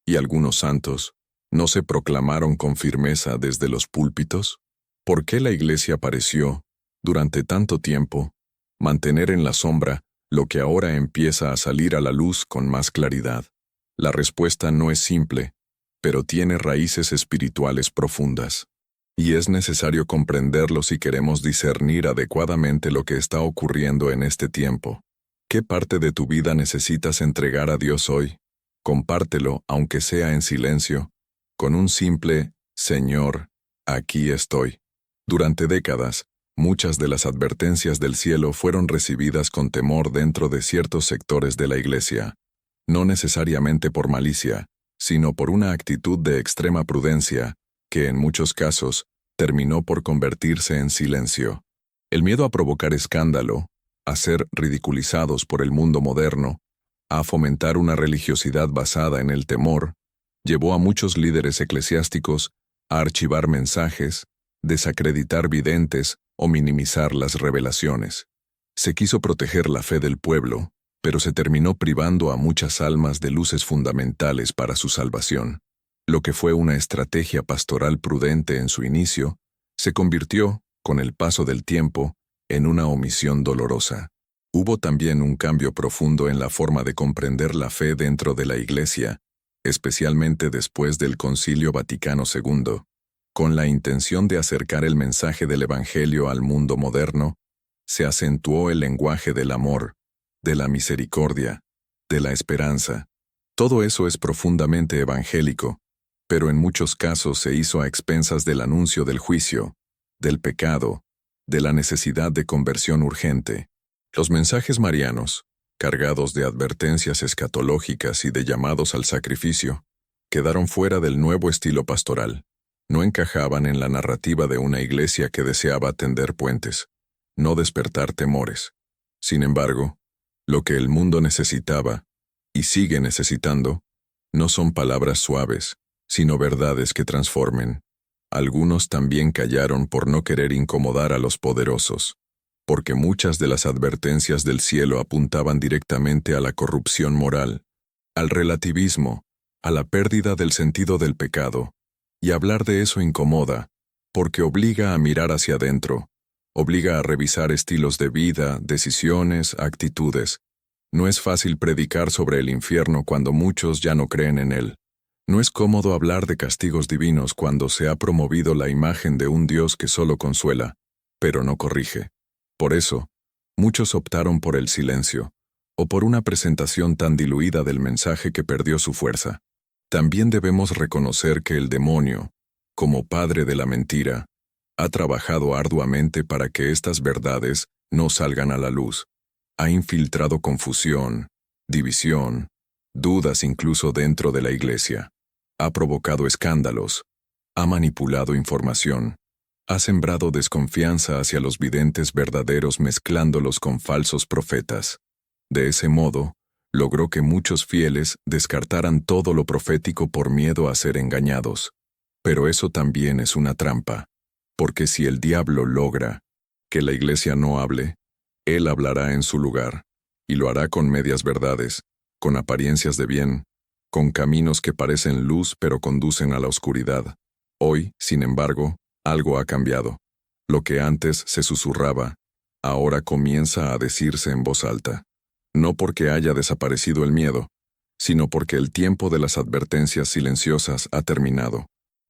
y algunos santos, no se proclamaron con firmeza desde los púlpitos? ¿Por qué la Iglesia pareció, durante tanto tiempo, mantener en la sombra lo que ahora empieza a salir a la luz con más claridad? La respuesta no es simple, pero tiene raíces espirituales profundas. Y es necesario comprenderlo si queremos discernir adecuadamente lo que está ocurriendo en este tiempo. ¿Qué parte de tu vida necesitas entregar a Dios hoy? Compártelo, aunque sea en silencio, con un simple «Señor, aquí estoy». Durante décadas, muchas de las advertencias del cielo fueron recibidas con temor dentro de ciertos sectores de la Iglesia. No necesariamente por malicia, sino por una actitud de extrema prudencia, que en muchos casos terminó por convertirse en silencio. El miedo a provocar escándalo, a ser ridiculizados por el mundo moderno, a fomentar una religiosidad basada en el temor, llevó a muchos líderes eclesiásticos a archivar mensajes, desacreditar videntes o minimizar las revelaciones. Se quiso proteger la fe del pueblo, pero se terminó privando a muchas almas de luces fundamentales para su salvación. Lo que fue una estrategia pastoral prudente en su inicio, se convirtió, con el paso del tiempo, en una omisión dolorosa. Hubo también un cambio profundo en la forma de comprender la fe dentro de la Iglesia, especialmente después del Concilio Vaticano II. Con la intención de acercar el mensaje del Evangelio al mundo moderno, se acentuó el lenguaje del amor, de la misericordia, de la esperanza. Todo eso es profundamente evangélico, pero en muchos casos se hizo a expensas del anuncio del juicio, del pecado, de la necesidad de conversión urgente. Los mensajes marianos, cargados de advertencias escatológicas y de llamados al sacrificio, quedaron fuera del nuevo estilo pastoral. No encajaban en la narrativa de una iglesia que deseaba tender puentes, no despertar temores. Sin embargo, lo que el mundo necesitaba, y sigue necesitando, no son palabras suaves, sino verdades que transformen. Algunos también callaron por no querer incomodar a los poderosos, porque muchas de las advertencias del cielo apuntaban directamente a la corrupción moral, al relativismo, a la pérdida del sentido del pecado. Y hablar de eso incomoda, porque obliga a mirar hacia adentro, obliga a revisar estilos de vida, decisiones, actitudes. No es fácil predicar sobre el infierno cuando muchos ya no creen en él. No es cómodo hablar de castigos divinos cuando se ha promovido la imagen de un Dios que solo consuela, pero no corrige. Por eso, muchos optaron por el silencio, o por una presentación tan diluida del mensaje que perdió su fuerza. También debemos reconocer que el demonio, como padre de la mentira, ha trabajado arduamente para que estas verdades no salgan a la luz. Ha infiltrado confusión, división, dudas incluso dentro de la Iglesia. Ha provocado escándalos, ha manipulado información, ha sembrado desconfianza hacia los videntes verdaderos mezclándolos con falsos profetas. De ese modo, logró que muchos fieles descartaran todo lo profético por miedo a ser engañados. Pero eso también es una trampa, porque si el diablo logra que la Iglesia no hable, él hablará en su lugar, y lo hará con medias verdades, con apariencias de bien, con caminos que parecen luz pero conducen a la oscuridad. Hoy, sin embargo, algo ha cambiado. Lo que antes se susurraba, ahora comienza a decirse en voz alta. No porque haya desaparecido el miedo, sino porque el tiempo de las advertencias silenciosas ha terminado.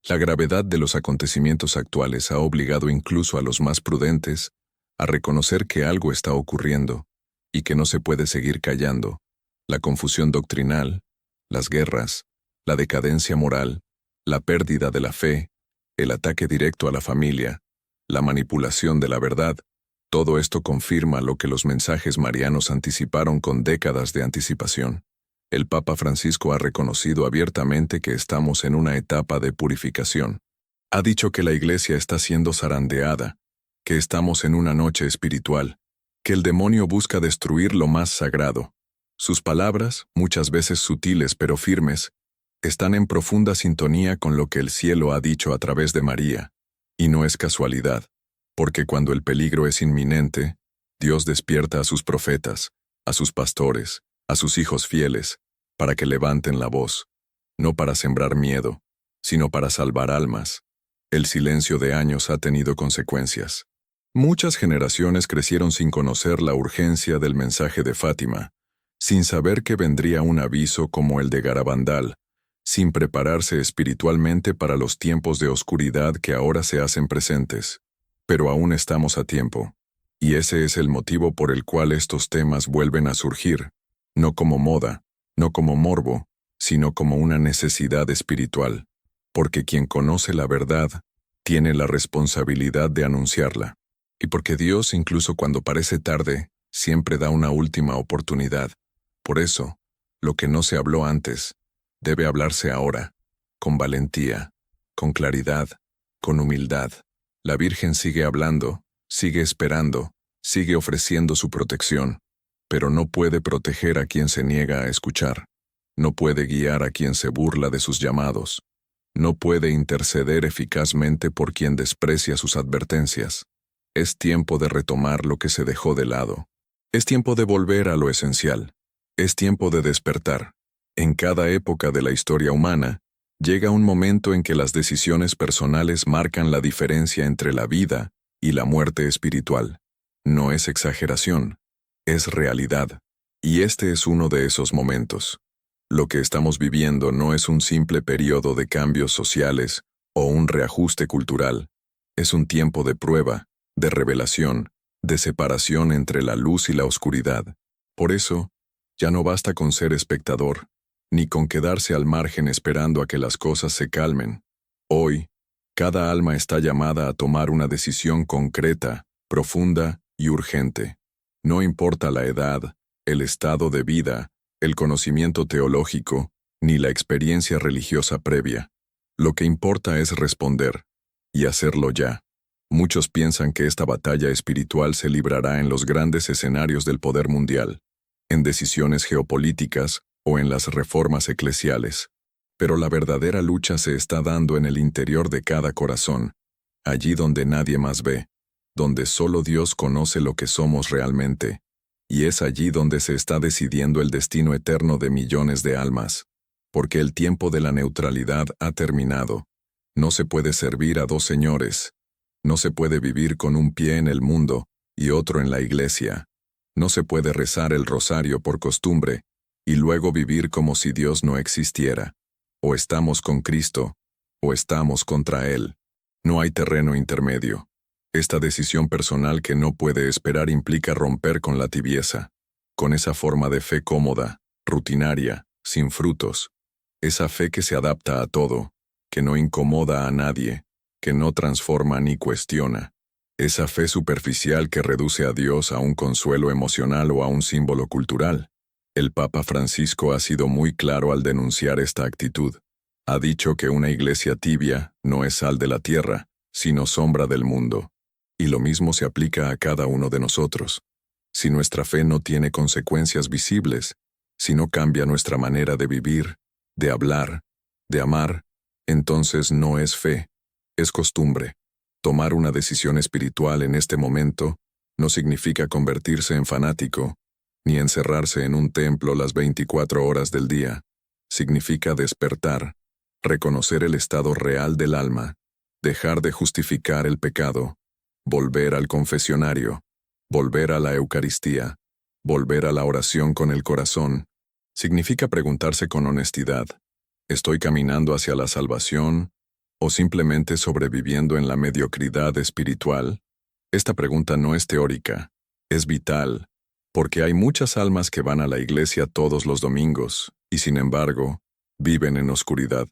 La gravedad de los acontecimientos actuales ha obligado incluso a los más prudentes a reconocer que algo está ocurriendo y que no se puede seguir callando. La confusión doctrinal, las guerras, la decadencia moral, la pérdida de la fe, el ataque directo a la familia, la manipulación de la verdad. Todo esto confirma lo que los mensajes marianos anticiparon con décadas de anticipación. El Papa Francisco ha reconocido abiertamente que estamos en una etapa de purificación. Ha dicho que la Iglesia está siendo zarandeada, que estamos en una noche espiritual, que el demonio busca destruir lo más sagrado. Sus palabras, muchas veces sutiles pero firmes, están en profunda sintonía con lo que el cielo ha dicho a través de María. Y no es casualidad, porque cuando el peligro es inminente, Dios despierta a sus profetas, a sus pastores, a sus hijos fieles, para que levanten la voz, no para sembrar miedo, sino para salvar almas. El silencio de años ha tenido consecuencias. Muchas generaciones crecieron sin conocer la urgencia del mensaje de Fátima, sin saber que vendría un aviso como el de Garabandal, sin prepararse espiritualmente para los tiempos de oscuridad que ahora se hacen presentes. Pero aún estamos a tiempo. Y ese es el motivo por el cual estos temas vuelven a surgir, no como moda, no como morbo, sino como una necesidad espiritual, porque quien conoce la verdad tiene la responsabilidad de anunciarla, y porque Dios, incluso cuando parece tarde, siempre da una última oportunidad. Por eso, lo que no se habló antes, debe hablarse ahora, con valentía, con claridad, con humildad. La Virgen sigue hablando, sigue esperando, sigue ofreciendo su protección, pero no puede proteger a quien se niega a escuchar. No puede guiar a quien se burla de sus llamados. No puede interceder eficazmente por quien desprecia sus advertencias. Es tiempo de retomar lo que se dejó de lado. Es tiempo de volver a lo esencial. Es tiempo de despertar. En cada época de la historia humana, llega un momento en que las decisiones personales marcan la diferencia entre la vida y la muerte espiritual. No es exageración, es realidad. Y este es uno de esos momentos. Lo que estamos viviendo no es un simple periodo de cambios sociales o un reajuste cultural. Es un tiempo de prueba, de revelación, de separación entre la luz y la oscuridad. Por eso, ya no basta con ser espectador, ni con quedarse al margen esperando a que las cosas se calmen. Hoy, cada alma está llamada a tomar una decisión concreta, profunda y urgente. No importa la edad, el estado de vida, el conocimiento teológico, ni la experiencia religiosa previa. Lo que importa es responder, y hacerlo ya. Muchos piensan que esta batalla espiritual se librará en los grandes escenarios del poder mundial, en decisiones geopolíticas o en las reformas eclesiales. Pero la verdadera lucha se está dando en el interior de cada corazón, allí donde nadie más ve, donde solo Dios conoce lo que somos realmente, y es allí donde se está decidiendo el destino eterno de millones de almas, porque el tiempo de la neutralidad ha terminado. No se puede servir a dos señores. No se puede vivir con un pie en el mundo y otro en la iglesia. No se puede rezar el rosario por costumbre y luego vivir como si Dios no existiera. O estamos con Cristo, o estamos contra Él. No hay terreno intermedio. Esta decisión personal que no puede esperar implica romper con la tibieza, con esa forma de fe cómoda, rutinaria, sin frutos. Esa fe que se adapta a todo, que no incomoda a nadie, que no transforma ni cuestiona. Esa fe superficial que reduce a Dios a un consuelo emocional o a un símbolo cultural. El Papa Francisco ha sido muy claro al denunciar esta actitud. Ha dicho que una iglesia tibia no es sal de la tierra, sino sombra del mundo. Y lo mismo se aplica a cada uno de nosotros. Si nuestra fe no tiene consecuencias visibles, si no cambia nuestra manera de vivir, de hablar, de amar, entonces no es fe, es costumbre. Tomar una decisión espiritual en este momento no significa convertirse en fanático, ni encerrarse en un templo las 24 horas del día. Significa despertar, reconocer el estado real del alma, dejar de justificar el pecado, volver al confesionario, volver a la Eucaristía, volver a la oración con el corazón. Significa preguntarse con honestidad, ¿estoy caminando hacia la salvación o simplemente sobreviviendo en la mediocridad espiritual? Esta pregunta no es teórica, es vital, porque hay muchas almas que van a la iglesia todos los domingos y, sin embargo, viven en oscuridad,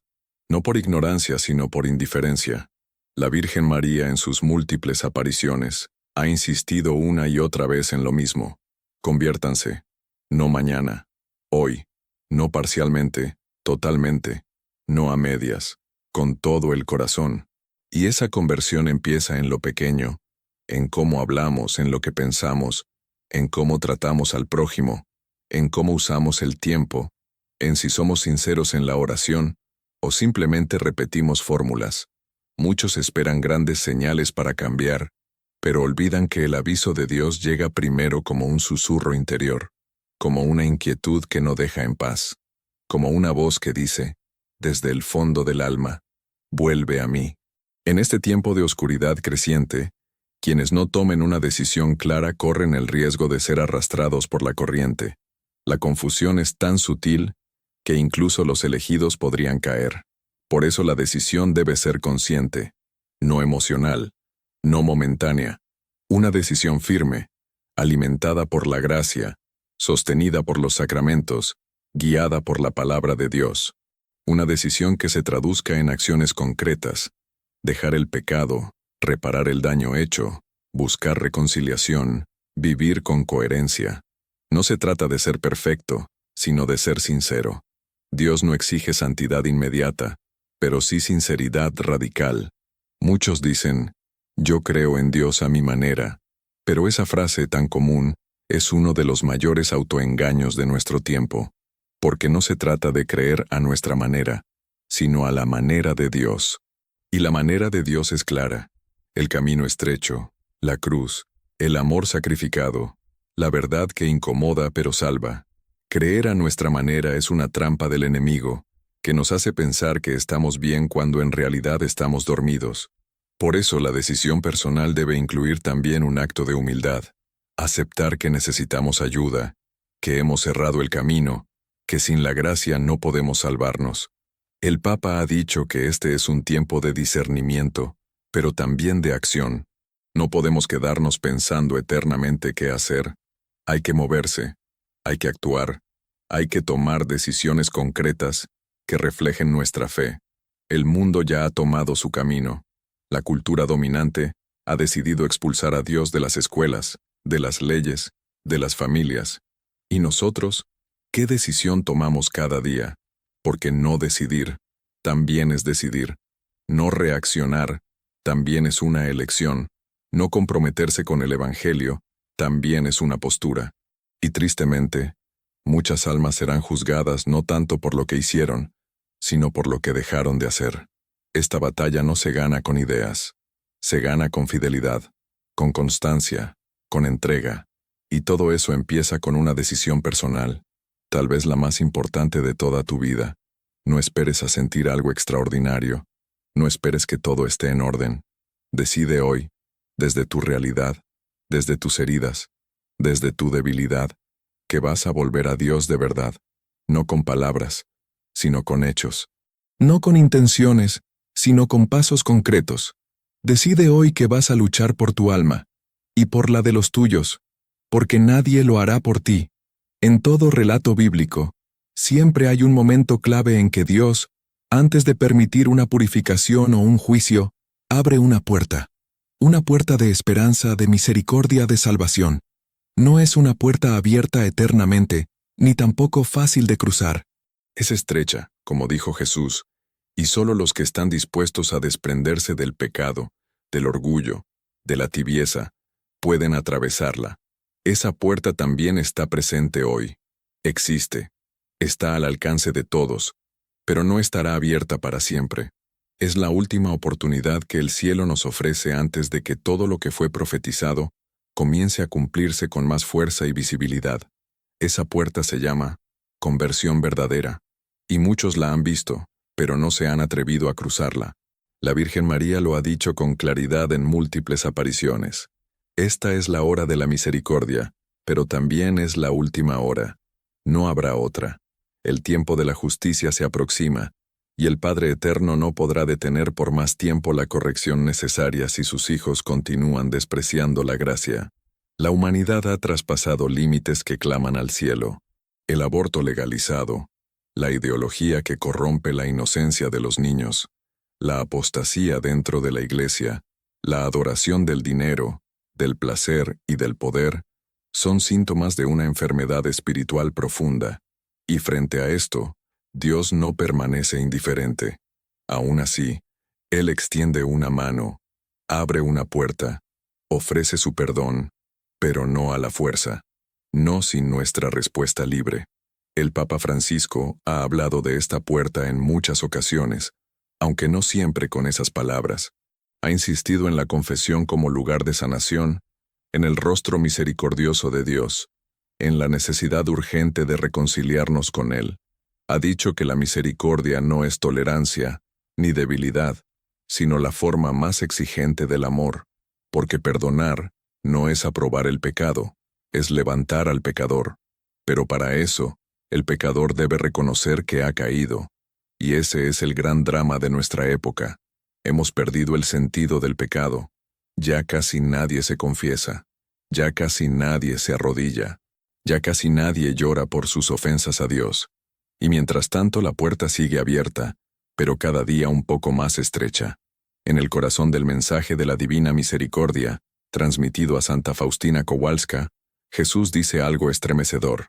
no por ignorancia sino por indiferencia. La Virgen María en sus múltiples apariciones ha insistido una y otra vez en lo mismo. Conviértanse, no mañana, hoy. No parcialmente, totalmente, no a medias, con todo el corazón. Y esa conversión empieza en lo pequeño, en cómo hablamos, en lo que pensamos, en cómo tratamos al prójimo, en cómo usamos el tiempo, en si somos sinceros en la oración o simplemente repetimos fórmulas. Muchos esperan grandes señales para cambiar, pero olvidan que el aviso de Dios llega primero como un susurro interior, como una inquietud que no deja en paz, como una voz que dice, desde el fondo del alma, vuelve a mí. En este tiempo de oscuridad creciente, quienes no tomen una decisión clara corren el riesgo de ser arrastrados por la corriente. La confusión es tan sutil que incluso los elegidos podrían caer. Por eso la decisión debe ser consciente, no emocional, no momentánea. Una decisión firme, alimentada por la gracia, sostenida por los sacramentos, guiada por la palabra de Dios. Una decisión que se traduzca en acciones concretas. Dejar el pecado, reparar el daño hecho, buscar reconciliación, vivir con coherencia. No se trata de ser perfecto, sino de ser sincero. Dios no exige santidad inmediata, pero sí sinceridad radical. Muchos dicen, yo creo en Dios a mi manera, pero esa frase tan común es uno de los mayores autoengaños de nuestro tiempo, porque no se trata de creer a nuestra manera, sino a la manera de Dios. Y la manera de Dios es clara, el camino estrecho, la cruz, el amor sacrificado, la verdad que incomoda pero salva. Creer a nuestra manera es una trampa del enemigo, que nos hace pensar que estamos bien cuando en realidad estamos dormidos. Por eso la decisión personal debe incluir también un acto de humildad, aceptar que necesitamos ayuda, que hemos cerrado el camino, que sin la gracia no podemos salvarnos. El Papa ha dicho que este es un tiempo de discernimiento, pero también de acción. No podemos quedarnos pensando eternamente qué hacer. Hay que moverse, hay que actuar, hay que tomar decisiones concretas que reflejen nuestra fe. El mundo ya ha tomado su camino. La cultura dominante ha decidido expulsar a Dios de las escuelas, de las leyes, de las familias. ¿Y nosotros? ¿Qué decisión tomamos cada día? Porque no decidir también es decidir. No reaccionar también es una elección. No comprometerse con el Evangelio también es una postura. Y tristemente, muchas almas serán juzgadas no tanto por lo que hicieron, sino por lo que dejaron de hacer. Esta batalla no se gana con ideas, se gana con fidelidad, con constancia, con entrega, y todo eso empieza con una decisión personal, tal vez la más importante de toda tu vida. No esperes a sentir algo extraordinario, no esperes que todo esté en orden. Decide hoy, desde tu realidad, desde tus heridas, desde tu debilidad, que vas a volver a Dios de verdad, no con palabras, sino con hechos. No con intenciones, sino con pasos concretos. Decide hoy que vas a luchar por tu alma, y por la de los tuyos, porque nadie lo hará por ti. En todo relato bíblico, siempre hay un momento clave en que Dios, antes de permitir una purificación o un juicio, abre una puerta de esperanza, de misericordia, de salvación. No es una puerta abierta eternamente, ni tampoco fácil de cruzar. Es estrecha, como dijo Jesús, y solo los que están dispuestos a desprenderse del pecado, del orgullo, de la tibieza, pueden atravesarla. Esa puerta también está presente hoy. Existe. Está al alcance de todos, pero no estará abierta para siempre. Es la última oportunidad que el cielo nos ofrece antes de que todo lo que fue profetizado comience a cumplirse con más fuerza y visibilidad. Esa puerta se llama conversión verdadera, y muchos la han visto, pero no se han atrevido a cruzarla. La Virgen María lo ha dicho con claridad en múltiples apariciones. Esta es la hora de la misericordia, pero también es la última hora. No habrá otra. El tiempo de la justicia se aproxima, y el Padre Eterno no podrá detener por más tiempo la corrección necesaria si sus hijos continúan despreciando la gracia. La humanidad ha traspasado límites que claman al cielo. El aborto legalizado, la ideología que corrompe la inocencia de los niños, la apostasía dentro de la Iglesia, la adoración del dinero, del placer y del poder, son síntomas de una enfermedad espiritual profunda. Y frente a esto, Dios no permanece indiferente. Aún así, Él extiende una mano, abre una puerta, ofrece su perdón, pero no a la fuerza, no sin nuestra respuesta libre. El Papa Francisco ha hablado de esta puerta en muchas ocasiones, aunque no siempre con esas palabras. Ha insistido en la confesión como lugar de sanación, en el rostro misericordioso de Dios, en la necesidad urgente de reconciliarnos con Él. Ha dicho que la misericordia no es tolerancia, ni debilidad, sino la forma más exigente del amor, porque perdonar no es aprobar el pecado, es levantar al pecador. Pero para eso, el pecador debe reconocer que ha caído, y ese es el gran drama de nuestra época. Hemos perdido el sentido del pecado. Ya casi nadie se confiesa, ya casi nadie se arrodilla, ya casi nadie llora por sus ofensas a Dios. Y mientras tanto la puerta sigue abierta, pero cada día un poco más estrecha. En el corazón del mensaje de la Divina Misericordia, transmitido a Santa Faustina Kowalska, Jesús dice algo estremecedor.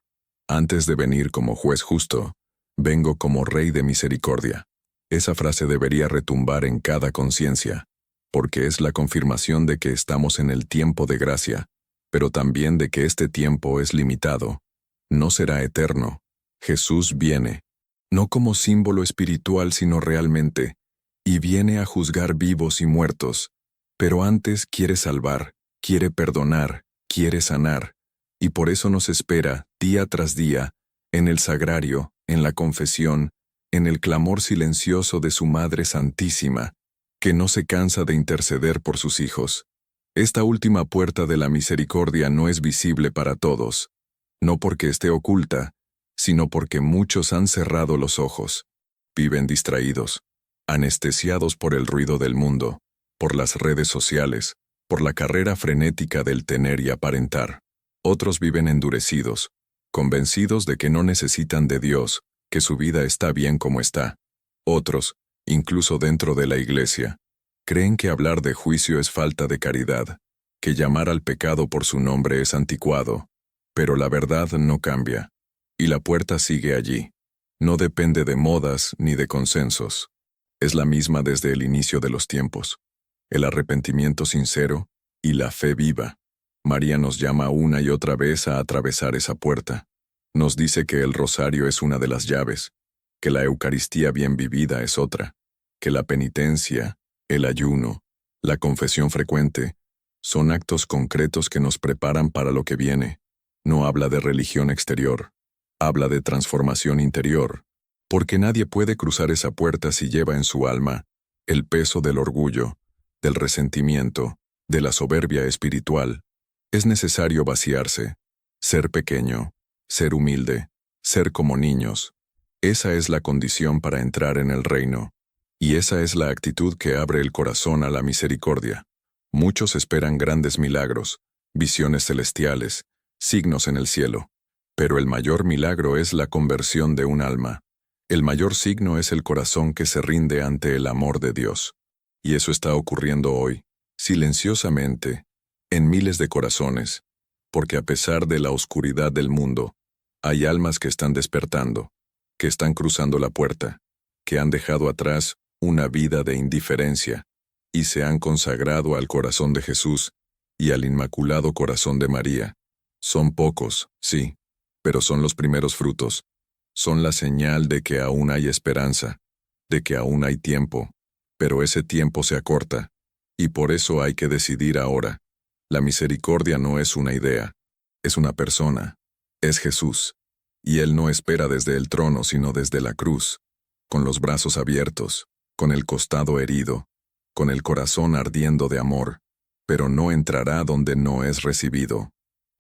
Antes de venir como juez justo, vengo como Rey de misericordia. Esa frase debería retumbar en cada conciencia, porque es la confirmación de que estamos en el tiempo de gracia, pero también de que este tiempo es limitado. No será eterno. Jesús viene, no como símbolo espiritual sino realmente, y viene a juzgar vivos y muertos, pero antes quiere salvar, quiere perdonar, quiere sanar, y por eso nos espera, día tras día, en el sagrario, en la confesión, en el clamor silencioso de su Madre Santísima, que no se cansa de interceder por sus hijos. Esta última puerta de la misericordia no es visible para todos, no porque esté oculta, sino porque muchos han cerrado los ojos. Viven distraídos, anestesiados por el ruido del mundo, por las redes sociales, por la carrera frenética del tener y aparentar. Otros viven endurecidos, convencidos de que no necesitan de Dios, que su vida está bien como está. Otros, incluso dentro de la iglesia, creen que hablar de juicio es falta de caridad, que llamar al pecado por su nombre es anticuado, pero la verdad no cambia, y la puerta sigue allí. No depende de modas ni de consensos. Es la misma desde el inicio de los tiempos. El arrepentimiento sincero y la fe viva. María nos llama una y otra vez a atravesar esa puerta. Nos dice que el rosario es una de las llaves, que la Eucaristía bien vivida es otra, que la penitencia, el ayuno, la confesión frecuente, son actos concretos que nos preparan para lo que viene. No habla de religión exterior, habla de transformación interior, porque nadie puede cruzar esa puerta si lleva en su alma el peso del orgullo, del resentimiento, de la soberbia espiritual. Es necesario vaciarse, ser pequeño, ser humilde, ser como niños. Esa es la condición para entrar en el reino. Y esa es la actitud que abre el corazón a la misericordia. Muchos esperan grandes milagros, visiones celestiales, signos en el cielo. Pero el mayor milagro es la conversión de un alma. El mayor signo es el corazón que se rinde ante el amor de Dios. Y eso está ocurriendo hoy, silenciosamente, en miles de corazones, porque a pesar de la oscuridad del mundo, hay almas que están despertando, que están cruzando la puerta, que han dejado atrás una vida de indiferencia y se han consagrado al corazón de Jesús y al Inmaculado Corazón de María. Son pocos, sí, pero son los primeros frutos. Son la señal de que aún hay esperanza, de que aún hay tiempo, pero ese tiempo se acorta, y por eso hay que decidir ahora. La misericordia no es una idea, es una persona, es Jesús, y Él no espera desde el trono sino desde la cruz, con los brazos abiertos, con el costado herido, con el corazón ardiendo de amor, pero no entrará donde no es recibido.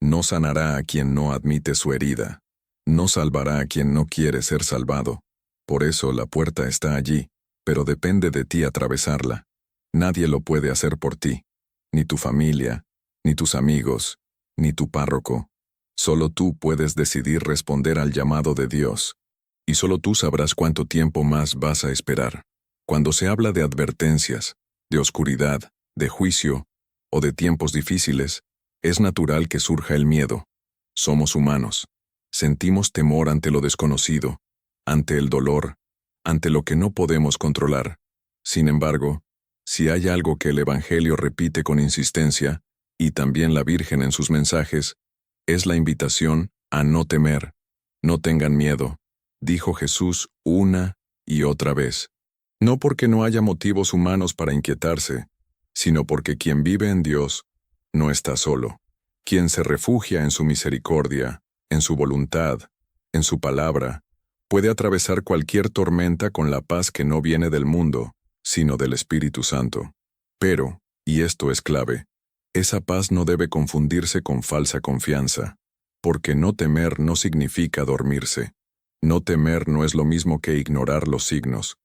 No sanará a quien no admite su herida, no salvará a quien no quiere ser salvado. Por eso la puerta está allí, pero depende de ti atravesarla. Nadie lo puede hacer por ti, ni tu familia, ni tus amigos, ni tu párroco. Solo tú puedes decidir responder al llamado de Dios, y solo tú sabrás cuánto tiempo más vas a esperar. Cuando se habla de advertencias, de oscuridad, de juicio o de tiempos difíciles, es natural que surja el miedo. Somos humanos. Sentimos temor ante lo desconocido, ante el dolor, ante lo que no podemos controlar. Sin embargo, si hay algo que el Evangelio repite con insistencia, y también la Virgen en sus mensajes, es la invitación a no temer. No tengan miedo, dijo Jesús una y otra vez. No porque no haya motivos humanos para inquietarse, sino porque quien vive en Dios no está solo. Quien se refugia en su misericordia, en su voluntad, en su palabra, puede atravesar cualquier tormenta con la paz que no viene del mundo, sino del Espíritu Santo. Pero, y esto es clave, esa paz no debe confundirse con falsa confianza, porque no temer no significa dormirse. No temer no es lo mismo que ignorar los signos.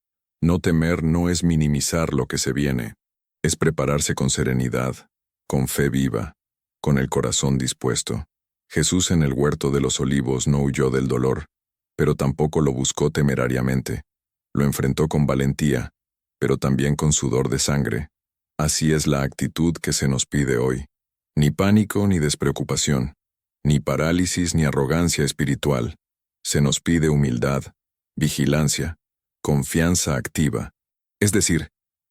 No temer no es minimizar lo que se viene. Es prepararse con serenidad, con fe viva, con el corazón dispuesto. Jesús en el huerto de los olivos no huyó del dolor, pero tampoco lo buscó temerariamente. Lo enfrentó con valentía, pero también con sudor de sangre. Así es la actitud que se nos pide hoy. Ni pánico ni despreocupación, ni parálisis ni arrogancia espiritual. Se nos pide humildad, vigilancia, confianza activa. Es decir,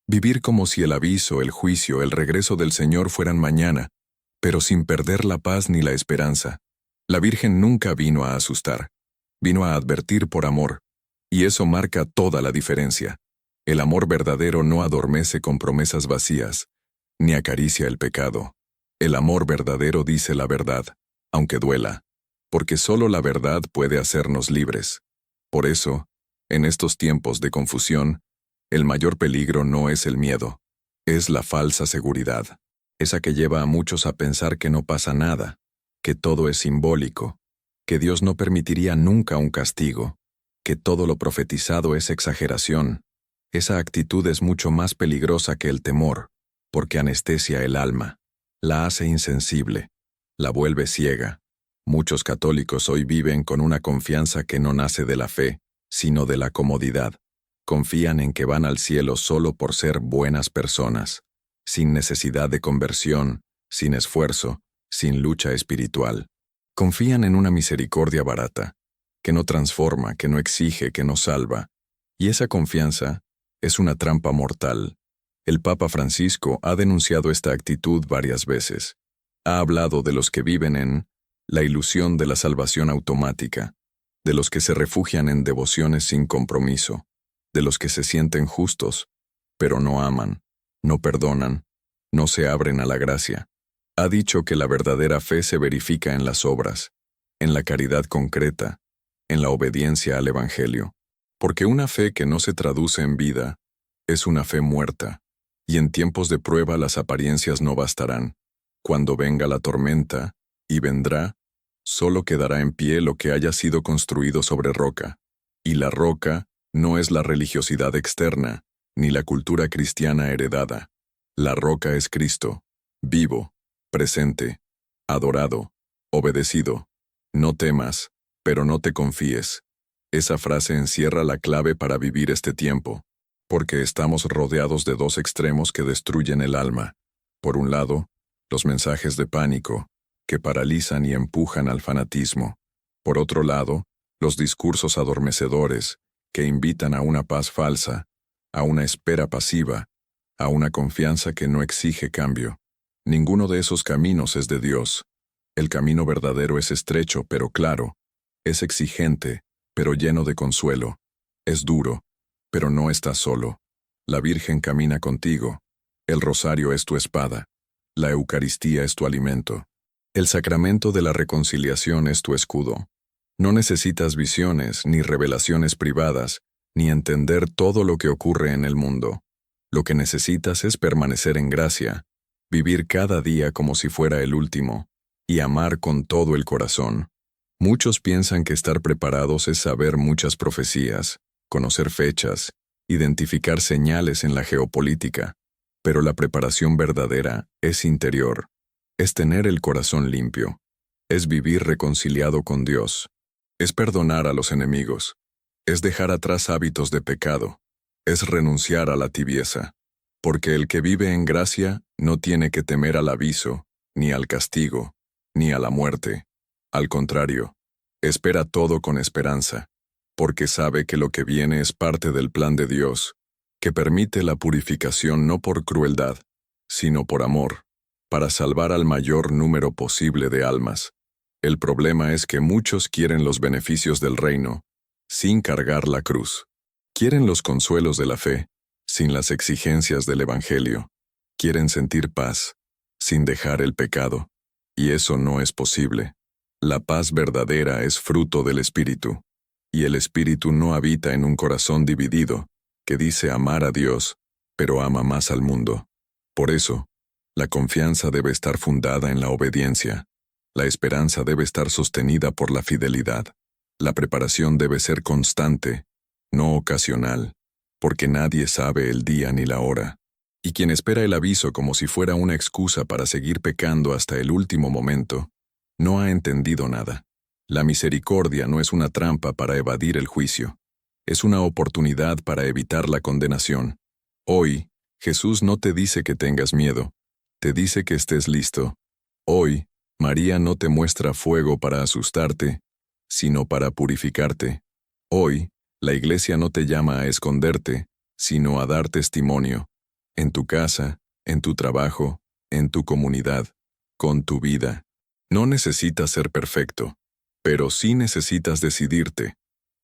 vivir como si el aviso, el juicio, el regreso del Señor fueran mañana, pero sin perder la paz ni la esperanza. La Virgen nunca vino a asustar, vino a advertir por amor, y eso marca toda la diferencia. El amor verdadero no adormece con promesas vacías, ni acaricia el pecado. El amor verdadero dice la verdad, aunque duela, porque solo la verdad puede hacernos libres. Por eso, en estos tiempos de confusión, el mayor peligro no es el miedo, es la falsa seguridad, esa que lleva a muchos a pensar que no pasa nada, que todo es simbólico, que Dios no permitiría nunca un castigo, que todo lo profetizado es exageración. Esa actitud es mucho más peligrosa que el temor, porque anestesia el alma, la hace insensible, la vuelve ciega. Muchos católicos hoy viven con una confianza que no nace de la fe, sino de la comodidad. Confían en que van al cielo solo por ser buenas personas, sin necesidad de conversión, sin esfuerzo, sin lucha espiritual. Confían en una misericordia barata, que no transforma, que no exige, que no salva. Y esa confianza es una trampa mortal. El Papa Francisco ha denunciado esta actitud varias veces. Ha hablado de los que viven en la ilusión de la salvación automática, de los que se refugian en devociones sin compromiso, de los que se sienten justos, pero no aman, no perdonan, no se abren a la gracia. Ha dicho que la verdadera fe se verifica en las obras, en la caridad concreta, en la obediencia al Evangelio. Porque una fe que no se traduce en vida es una fe muerta, y en tiempos de prueba las apariencias no bastarán. Cuando venga la tormenta, y vendrá, solo quedará en pie lo que haya sido construido sobre roca. Y la roca no es la religiosidad externa, ni la cultura cristiana heredada. La roca es Cristo, vivo, presente, adorado, obedecido. No temas, pero no te confíes. Esa frase encierra la clave para vivir este tiempo, porque estamos rodeados de dos extremos que destruyen el alma. Por un lado, los mensajes de pánico, que paralizan y empujan al fanatismo. Por otro lado, los discursos adormecedores, que invitan a una paz falsa, a una espera pasiva, a una confianza que no exige cambio. Ninguno de esos caminos es de Dios. El camino verdadero es estrecho pero claro, es exigente, pero lleno de consuelo. Es duro, pero no estás solo. La Virgen camina contigo. El rosario es tu espada. La Eucaristía es tu alimento. El sacramento de la reconciliación es tu escudo. No necesitas visiones ni revelaciones privadas, ni entender todo lo que ocurre en el mundo. Lo que necesitas es permanecer en gracia, vivir cada día como si fuera el último, y amar con todo el corazón. Muchos piensan que estar preparados es saber muchas profecías, conocer fechas, identificar señales en la geopolítica, pero la preparación verdadera es interior, es tener el corazón limpio, es vivir reconciliado con Dios, es perdonar a los enemigos, es dejar atrás hábitos de pecado, es renunciar a la tibieza, porque el que vive en gracia no tiene que temer al aviso, ni al castigo, ni a la muerte. Al contrario, Espera todo con esperanza, porque sabe que lo que viene es parte del plan de Dios, que permite la purificación no por crueldad, sino por amor, para salvar al mayor número posible de almas. El problema es que muchos quieren los beneficios del reino, sin cargar la cruz. Quieren los consuelos de la fe, sin las exigencias del Evangelio. Quieren sentir paz, sin dejar el pecado. Y eso no es posible. La paz verdadera es fruto del Espíritu. Y el Espíritu no habita en un corazón dividido, que dice amar a Dios, pero ama más al mundo. Por eso, la confianza debe estar fundada en la obediencia. La esperanza debe estar sostenida por la fidelidad. La preparación debe ser constante, no ocasional, porque nadie sabe el día ni la hora. Y quien espera el aviso como si fuera una excusa para seguir pecando hasta el último momento, no ha entendido nada. La misericordia no es una trampa para evadir el juicio. Es una oportunidad para evitar la condenación. Hoy, Jesús no te dice que tengas miedo, te dice que estés listo. Hoy, María no te muestra fuego para asustarte, sino para purificarte. Hoy, la Iglesia no te llama a esconderte, sino a dar testimonio, en tu casa, en tu trabajo, en tu comunidad, con tu vida. No necesitas ser perfecto, pero sí necesitas decidirte,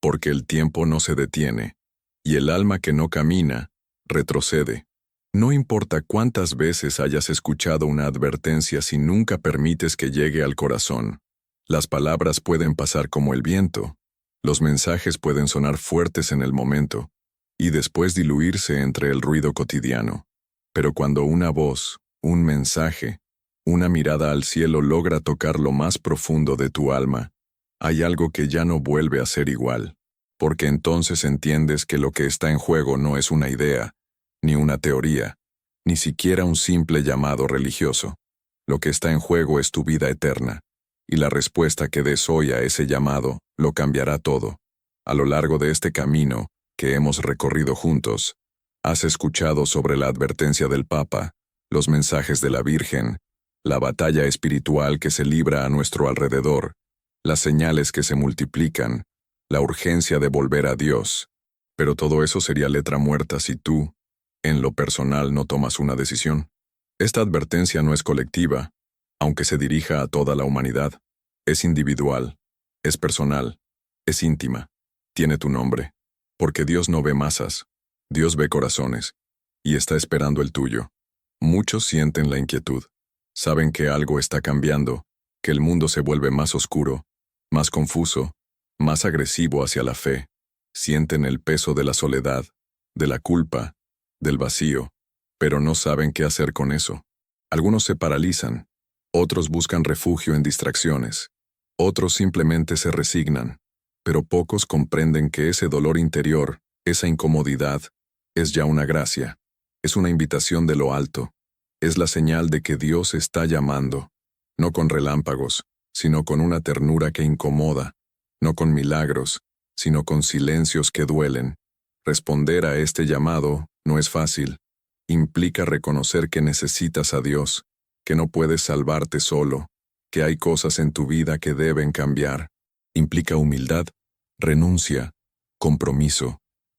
porque el tiempo no se detiene, y el alma que no camina, retrocede. No importa cuántas veces hayas escuchado una advertencia si nunca permites que llegue al corazón. Las palabras pueden pasar como el viento, los mensajes pueden sonar fuertes en el momento, y después diluirse entre el ruido cotidiano. Pero cuando una voz, un mensaje, una mirada al cielo logra tocar lo más profundo de tu alma, hay algo que ya no vuelve a ser igual, porque entonces entiendes que lo que está en juego no es una idea, ni una teoría, ni siquiera un simple llamado religioso. Lo que está en juego es tu vida eterna, y la respuesta que des hoy a ese llamado lo cambiará todo. A lo largo de este camino que hemos recorrido juntos, has escuchado sobre la advertencia del Papa, los mensajes de la Virgen, la batalla espiritual que se libra a nuestro alrededor, las señales que se multiplican, la urgencia de volver a Dios. Pero todo eso sería letra muerta si tú, en lo personal, no tomas una decisión. Esta advertencia no es colectiva, aunque se dirija a toda la humanidad. Es individual, es personal, es íntima, tiene tu nombre. Porque Dios no ve masas, Dios ve corazones, y está esperando el tuyo. Muchos sienten la inquietud. Saben que algo está cambiando, que el mundo se vuelve más oscuro, más confuso, más agresivo hacia la fe. Sienten el peso de la soledad, de la culpa, del vacío, pero no saben qué hacer con eso. Algunos se paralizan, otros buscan refugio en distracciones, otros simplemente se resignan, pero pocos comprenden que ese dolor interior, esa incomodidad, es ya una gracia, es una invitación de lo alto, es la señal de que Dios está llamando, no con relámpagos, sino con una ternura que incomoda, no con milagros, sino con silencios que duelen. Responder a este llamado no es fácil. Implica reconocer que necesitas a Dios, que no puedes salvarte solo, que hay cosas en tu vida que deben cambiar. Implica humildad, renuncia, compromiso,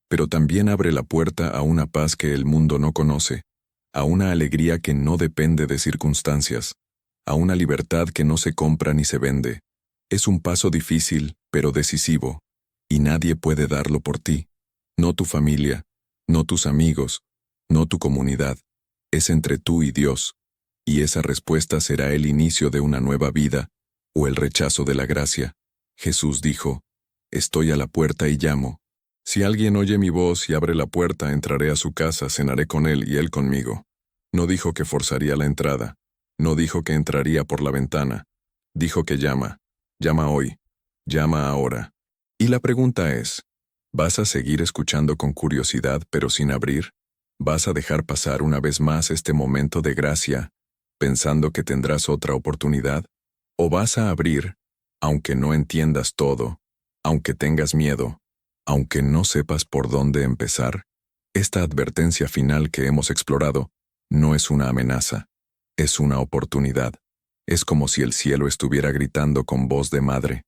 pero también abre la puerta a una paz que el mundo no conoce, a una alegría que no depende de circunstancias, a una libertad que no se compra ni se vende. Es un paso difícil, pero decisivo, y nadie puede darlo por ti. No tu familia, no tus amigos, no tu comunidad. Es entre tú y Dios, y esa respuesta será el inicio de una nueva vida, o el rechazo de la gracia. Jesús dijo, «Estoy a la puerta y llamo. Si alguien oye mi voz y abre la puerta, entraré a su casa, cenaré con él y él conmigo». No dijo que forzaría la entrada, no dijo que entraría por la ventana, dijo que llama hoy, llama ahora. Y la pregunta es, ¿vas a seguir escuchando con curiosidad pero sin abrir? ¿Vas a dejar pasar una vez más este momento de gracia, pensando que tendrás otra oportunidad? ¿O vas a abrir, aunque no entiendas todo, aunque tengas miedo, aunque no sepas por dónde empezar? Esta advertencia final que hemos explorado no es una amenaza, es una oportunidad. Es como si el cielo estuviera gritando con voz de madre.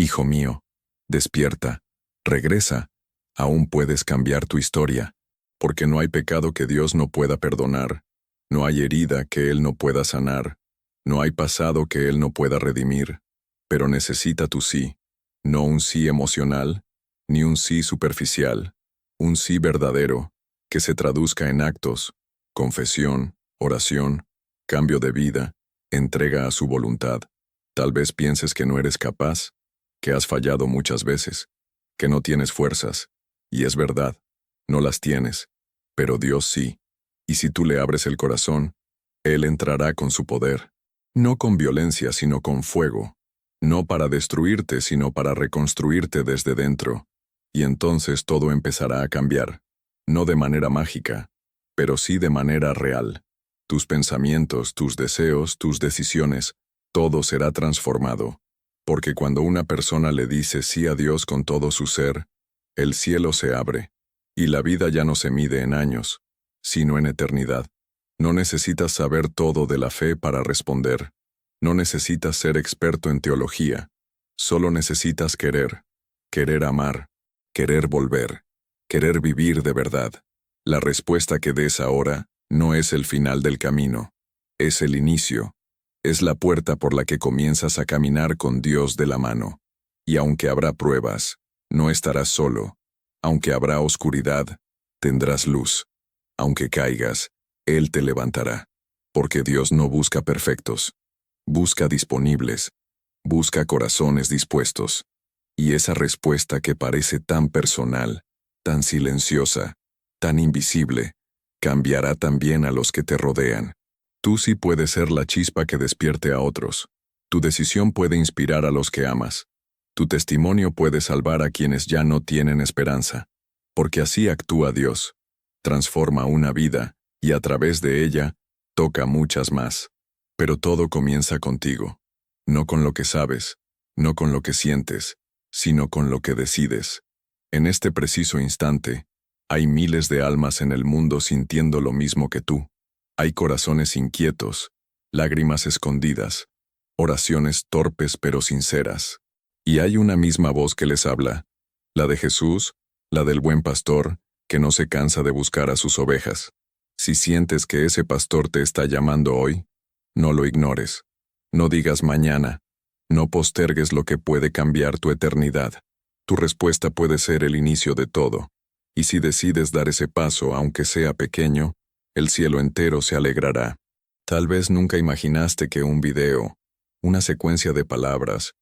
Hijo mío, despierta, regresa, aún puedes cambiar tu historia, porque no hay pecado que Dios no pueda perdonar, no hay herida que Él no pueda sanar, no hay pasado que Él no pueda redimir, pero necesita tu sí, no un sí emocional, ni un sí superficial, un sí verdadero, que se traduzca en actos, confesión, oración, cambio de vida, entrega a su voluntad. Tal vez pienses que no eres capaz, que has fallado muchas veces, que no tienes fuerzas, y es verdad, no las tienes, pero Dios sí, y si tú le abres el corazón, Él entrará con su poder, no con violencia sino con fuego, no para destruirte sino para reconstruirte desde dentro, y entonces todo empezará a cambiar, no de manera mágica, pero sí de manera real. Tus pensamientos, tus deseos, tus decisiones, todo será transformado, porque cuando una persona le dice sí a Dios con todo su ser, el cielo se abre, y la vida ya no se mide en años, sino en eternidad. No necesitas saber todo de la fe para responder, no necesitas ser experto en teología, solo necesitas querer amar, querer volver, querer vivir de verdad. La respuesta que des ahora no es el final del camino, es el inicio, es la puerta por la que comienzas a caminar con Dios de la mano. Y aunque habrá pruebas, no estarás solo. Aunque habrá oscuridad, tendrás luz. Aunque caigas, Él te levantará. Porque Dios no busca perfectos, busca disponibles, busca corazones dispuestos. Y esa respuesta que parece tan personal, tan silenciosa, tan invisible, cambiará también a los que te rodean. Tú sí puedes ser la chispa que despierte a otros. Tu decisión puede inspirar a los que amas. Tu testimonio puede salvar a quienes ya no tienen esperanza. Porque así actúa Dios. Transforma una vida, y a través de ella, toca muchas más. Pero todo comienza contigo. No con lo que sabes, no con lo que sientes, sino con lo que decides. En este preciso instante, hay miles de almas en el mundo sintiendo lo mismo que tú. Hay corazones inquietos, lágrimas escondidas, oraciones torpes pero sinceras. Y hay una misma voz que les habla, la de Jesús, la del buen pastor, que no se cansa de buscar a sus ovejas. Si sientes que ese pastor te está llamando hoy, no lo ignores. No digas mañana, no postergues lo que puede cambiar tu eternidad. Tu respuesta puede ser el inicio de todo. Y si decides dar ese paso, aunque sea pequeño, el cielo entero se alegrará. Tal vez nunca imaginaste que un video, una secuencia de palabras,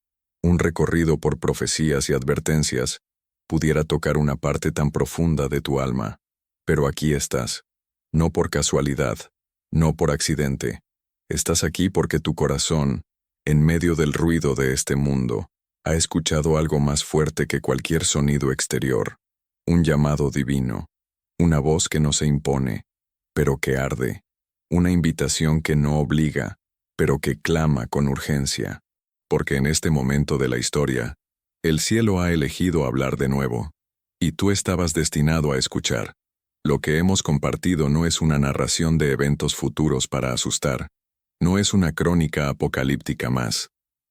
un recorrido por profecías y advertencias, pudiera tocar una parte tan profunda de tu alma. Pero aquí estás, no por casualidad, no por accidente. Estás aquí porque tu corazón, en medio del ruido de este mundo, ha escuchado algo más fuerte que cualquier sonido exterior, un llamado divino, una voz que no se impone, pero que arde, una invitación que no obliga, pero que clama con urgencia, porque en este momento de la historia, el cielo ha elegido hablar de nuevo, y tú estabas destinado a escuchar. Lo que hemos compartido no es una narración de eventos futuros para asustar, no es una crónica apocalíptica más,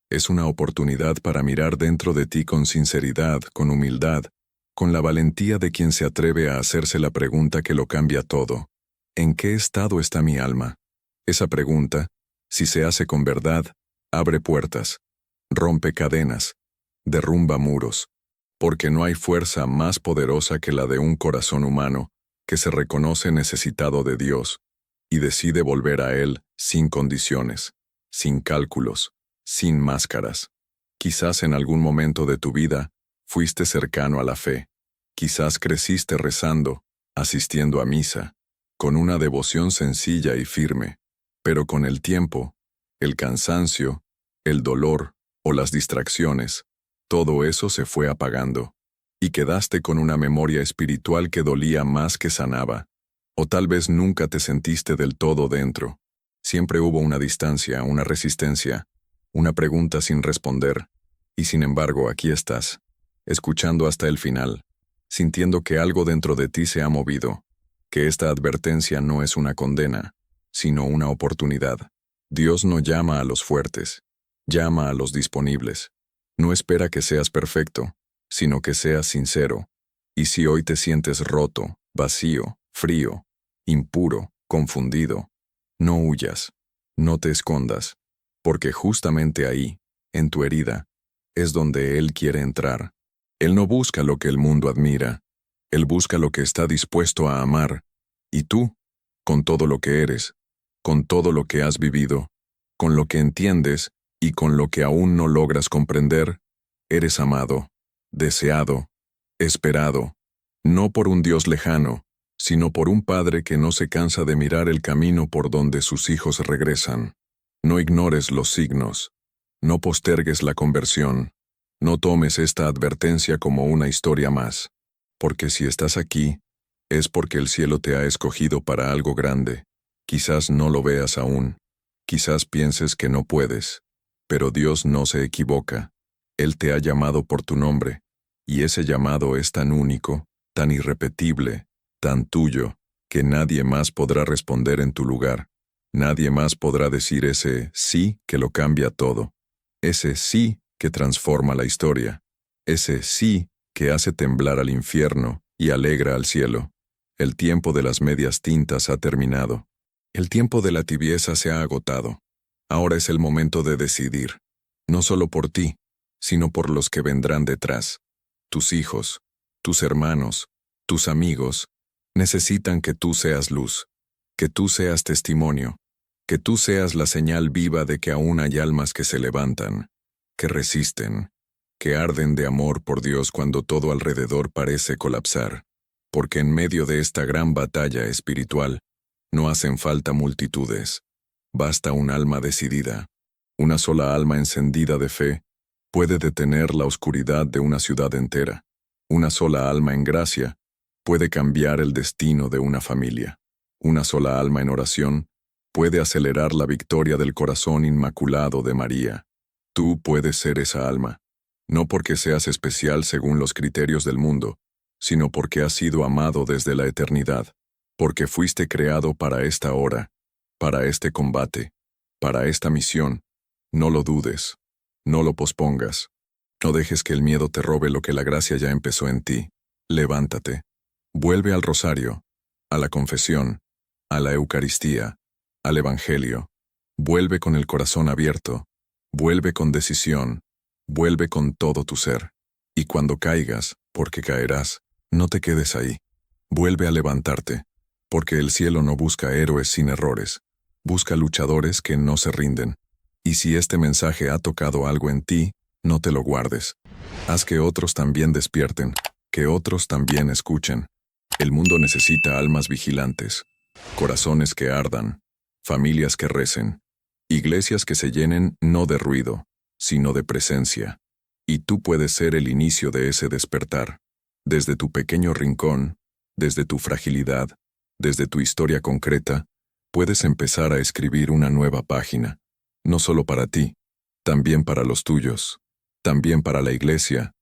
es una oportunidad para mirar dentro de ti con sinceridad, con humildad, con la valentía de quien se atreve a hacerse la pregunta que lo cambia todo. ¿En qué estado está mi alma? Esa pregunta, si se hace con verdad, abre puertas, rompe cadenas, derrumba muros, porque no hay fuerza más poderosa que la de un corazón humano que se reconoce necesitado de Dios y decide volver a Él sin condiciones, sin cálculos, sin máscaras. Quizás en algún momento de tu vida fuiste cercano a la fe, quizás creciste rezando, asistiendo a misa, con una devoción sencilla y firme, pero con el tiempo, el cansancio, el dolor o las distracciones, todo eso se fue apagando, y quedaste con una memoria espiritual que dolía más que sanaba, o tal vez nunca te sentiste del todo dentro. Siempre hubo una distancia, una resistencia, una pregunta sin responder, y sin embargo aquí estás, escuchando hasta el final, sintiendo que algo dentro de ti se ha movido, que esta advertencia no es una condena, sino una oportunidad. Dios no llama a los fuertes, llama a los disponibles. No espera que seas perfecto, sino que seas sincero. Y si hoy te sientes roto, vacío, frío, impuro, confundido, no huyas, no te escondas, porque justamente ahí, en tu herida, es donde Él quiere entrar. Él no busca lo que el mundo admira, Él busca lo que está dispuesto a amar. Y tú, con todo lo que eres, con todo lo que has vivido, con lo que entiendes y con lo que aún no logras comprender, eres amado, deseado, esperado, no por un Dios lejano, sino por un Padre que no se cansa de mirar el camino por donde sus hijos regresan. No ignores los signos, no postergues la conversión, no tomes esta advertencia como una historia más, porque si estás aquí, es porque el cielo te ha escogido para algo grande. Quizás no lo veas aún, quizás pienses que no puedes, pero Dios no se equivoca. Él te ha llamado por tu nombre, y ese llamado es tan único, tan irrepetible, tan tuyo, que nadie más podrá responder en tu lugar. Nadie más podrá decir ese sí que lo cambia todo, ese sí que transforma la historia, ese sí que hace temblar al infierno y alegra al cielo. El tiempo de las medias tintas ha terminado. El tiempo de la tibieza se ha agotado. Ahora es el momento de decidir, no solo por ti, sino por los que vendrán detrás. Tus hijos, tus hermanos, tus amigos, necesitan que tú seas luz, que tú seas testimonio, que tú seas la señal viva de que aún hay almas que se levantan, que resisten, que arden de amor por Dios cuando todo alrededor parece colapsar, porque en medio de esta gran batalla espiritual, no hacen falta multitudes, basta un alma decidida. Una sola alma encendida de fe puede detener la oscuridad de una ciudad entera. Una sola alma en gracia puede cambiar el destino de una familia. Una sola alma en oración puede acelerar la victoria del corazón inmaculado de María. Tú puedes ser esa alma, no porque seas especial según los criterios del mundo, sino porque has sido amado desde la eternidad, porque fuiste creado para esta hora, para este combate, para esta misión. No lo dudes, no lo pospongas. No dejes que el miedo te robe lo que la gracia ya empezó en ti. Levántate. Vuelve al rosario, a la confesión, a la Eucaristía, al Evangelio. Vuelve con el corazón abierto. Vuelve con decisión. Vuelve con todo tu ser. Y cuando caigas, porque caerás, no te quedes ahí. Vuelve a levantarte, porque el cielo no busca héroes sin errores. Busca luchadores que no se rinden. Y si este mensaje ha tocado algo en ti, no te lo guardes. Haz que otros también despierten, que otros también escuchen. El mundo necesita almas vigilantes, corazones que ardan, familias que recen, iglesias que se llenen no de ruido, sino de presencia. Y tú puedes ser el inicio de ese despertar. Desde tu pequeño rincón, desde tu fragilidad, desde tu historia concreta, puedes empezar a escribir una nueva página. No solo para ti, también para los tuyos, también para la iglesia,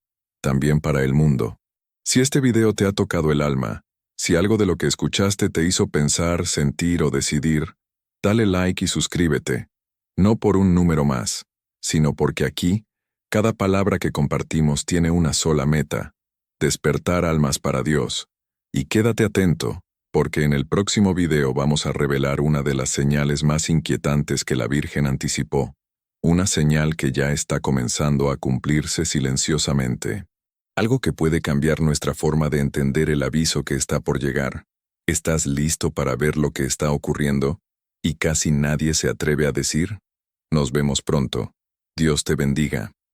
también para el mundo. Si este video te ha tocado el alma, si algo de lo que escuchaste te hizo pensar, sentir o decidir, dale like y suscríbete, no por un número más, sino porque aquí, cada palabra que compartimos tiene una sola meta: despertar almas para Dios. Y quédate atento, porque en el próximo video vamos a revelar una de las señales más inquietantes que la Virgen anticipó, una señal que ya está comenzando a cumplirse silenciosamente. Algo que puede cambiar nuestra forma de entender el aviso que está por llegar. ¿Estás listo para ver lo que está ocurriendo? Y casi nadie se atreve a decir. Nos vemos pronto. Dios te bendiga.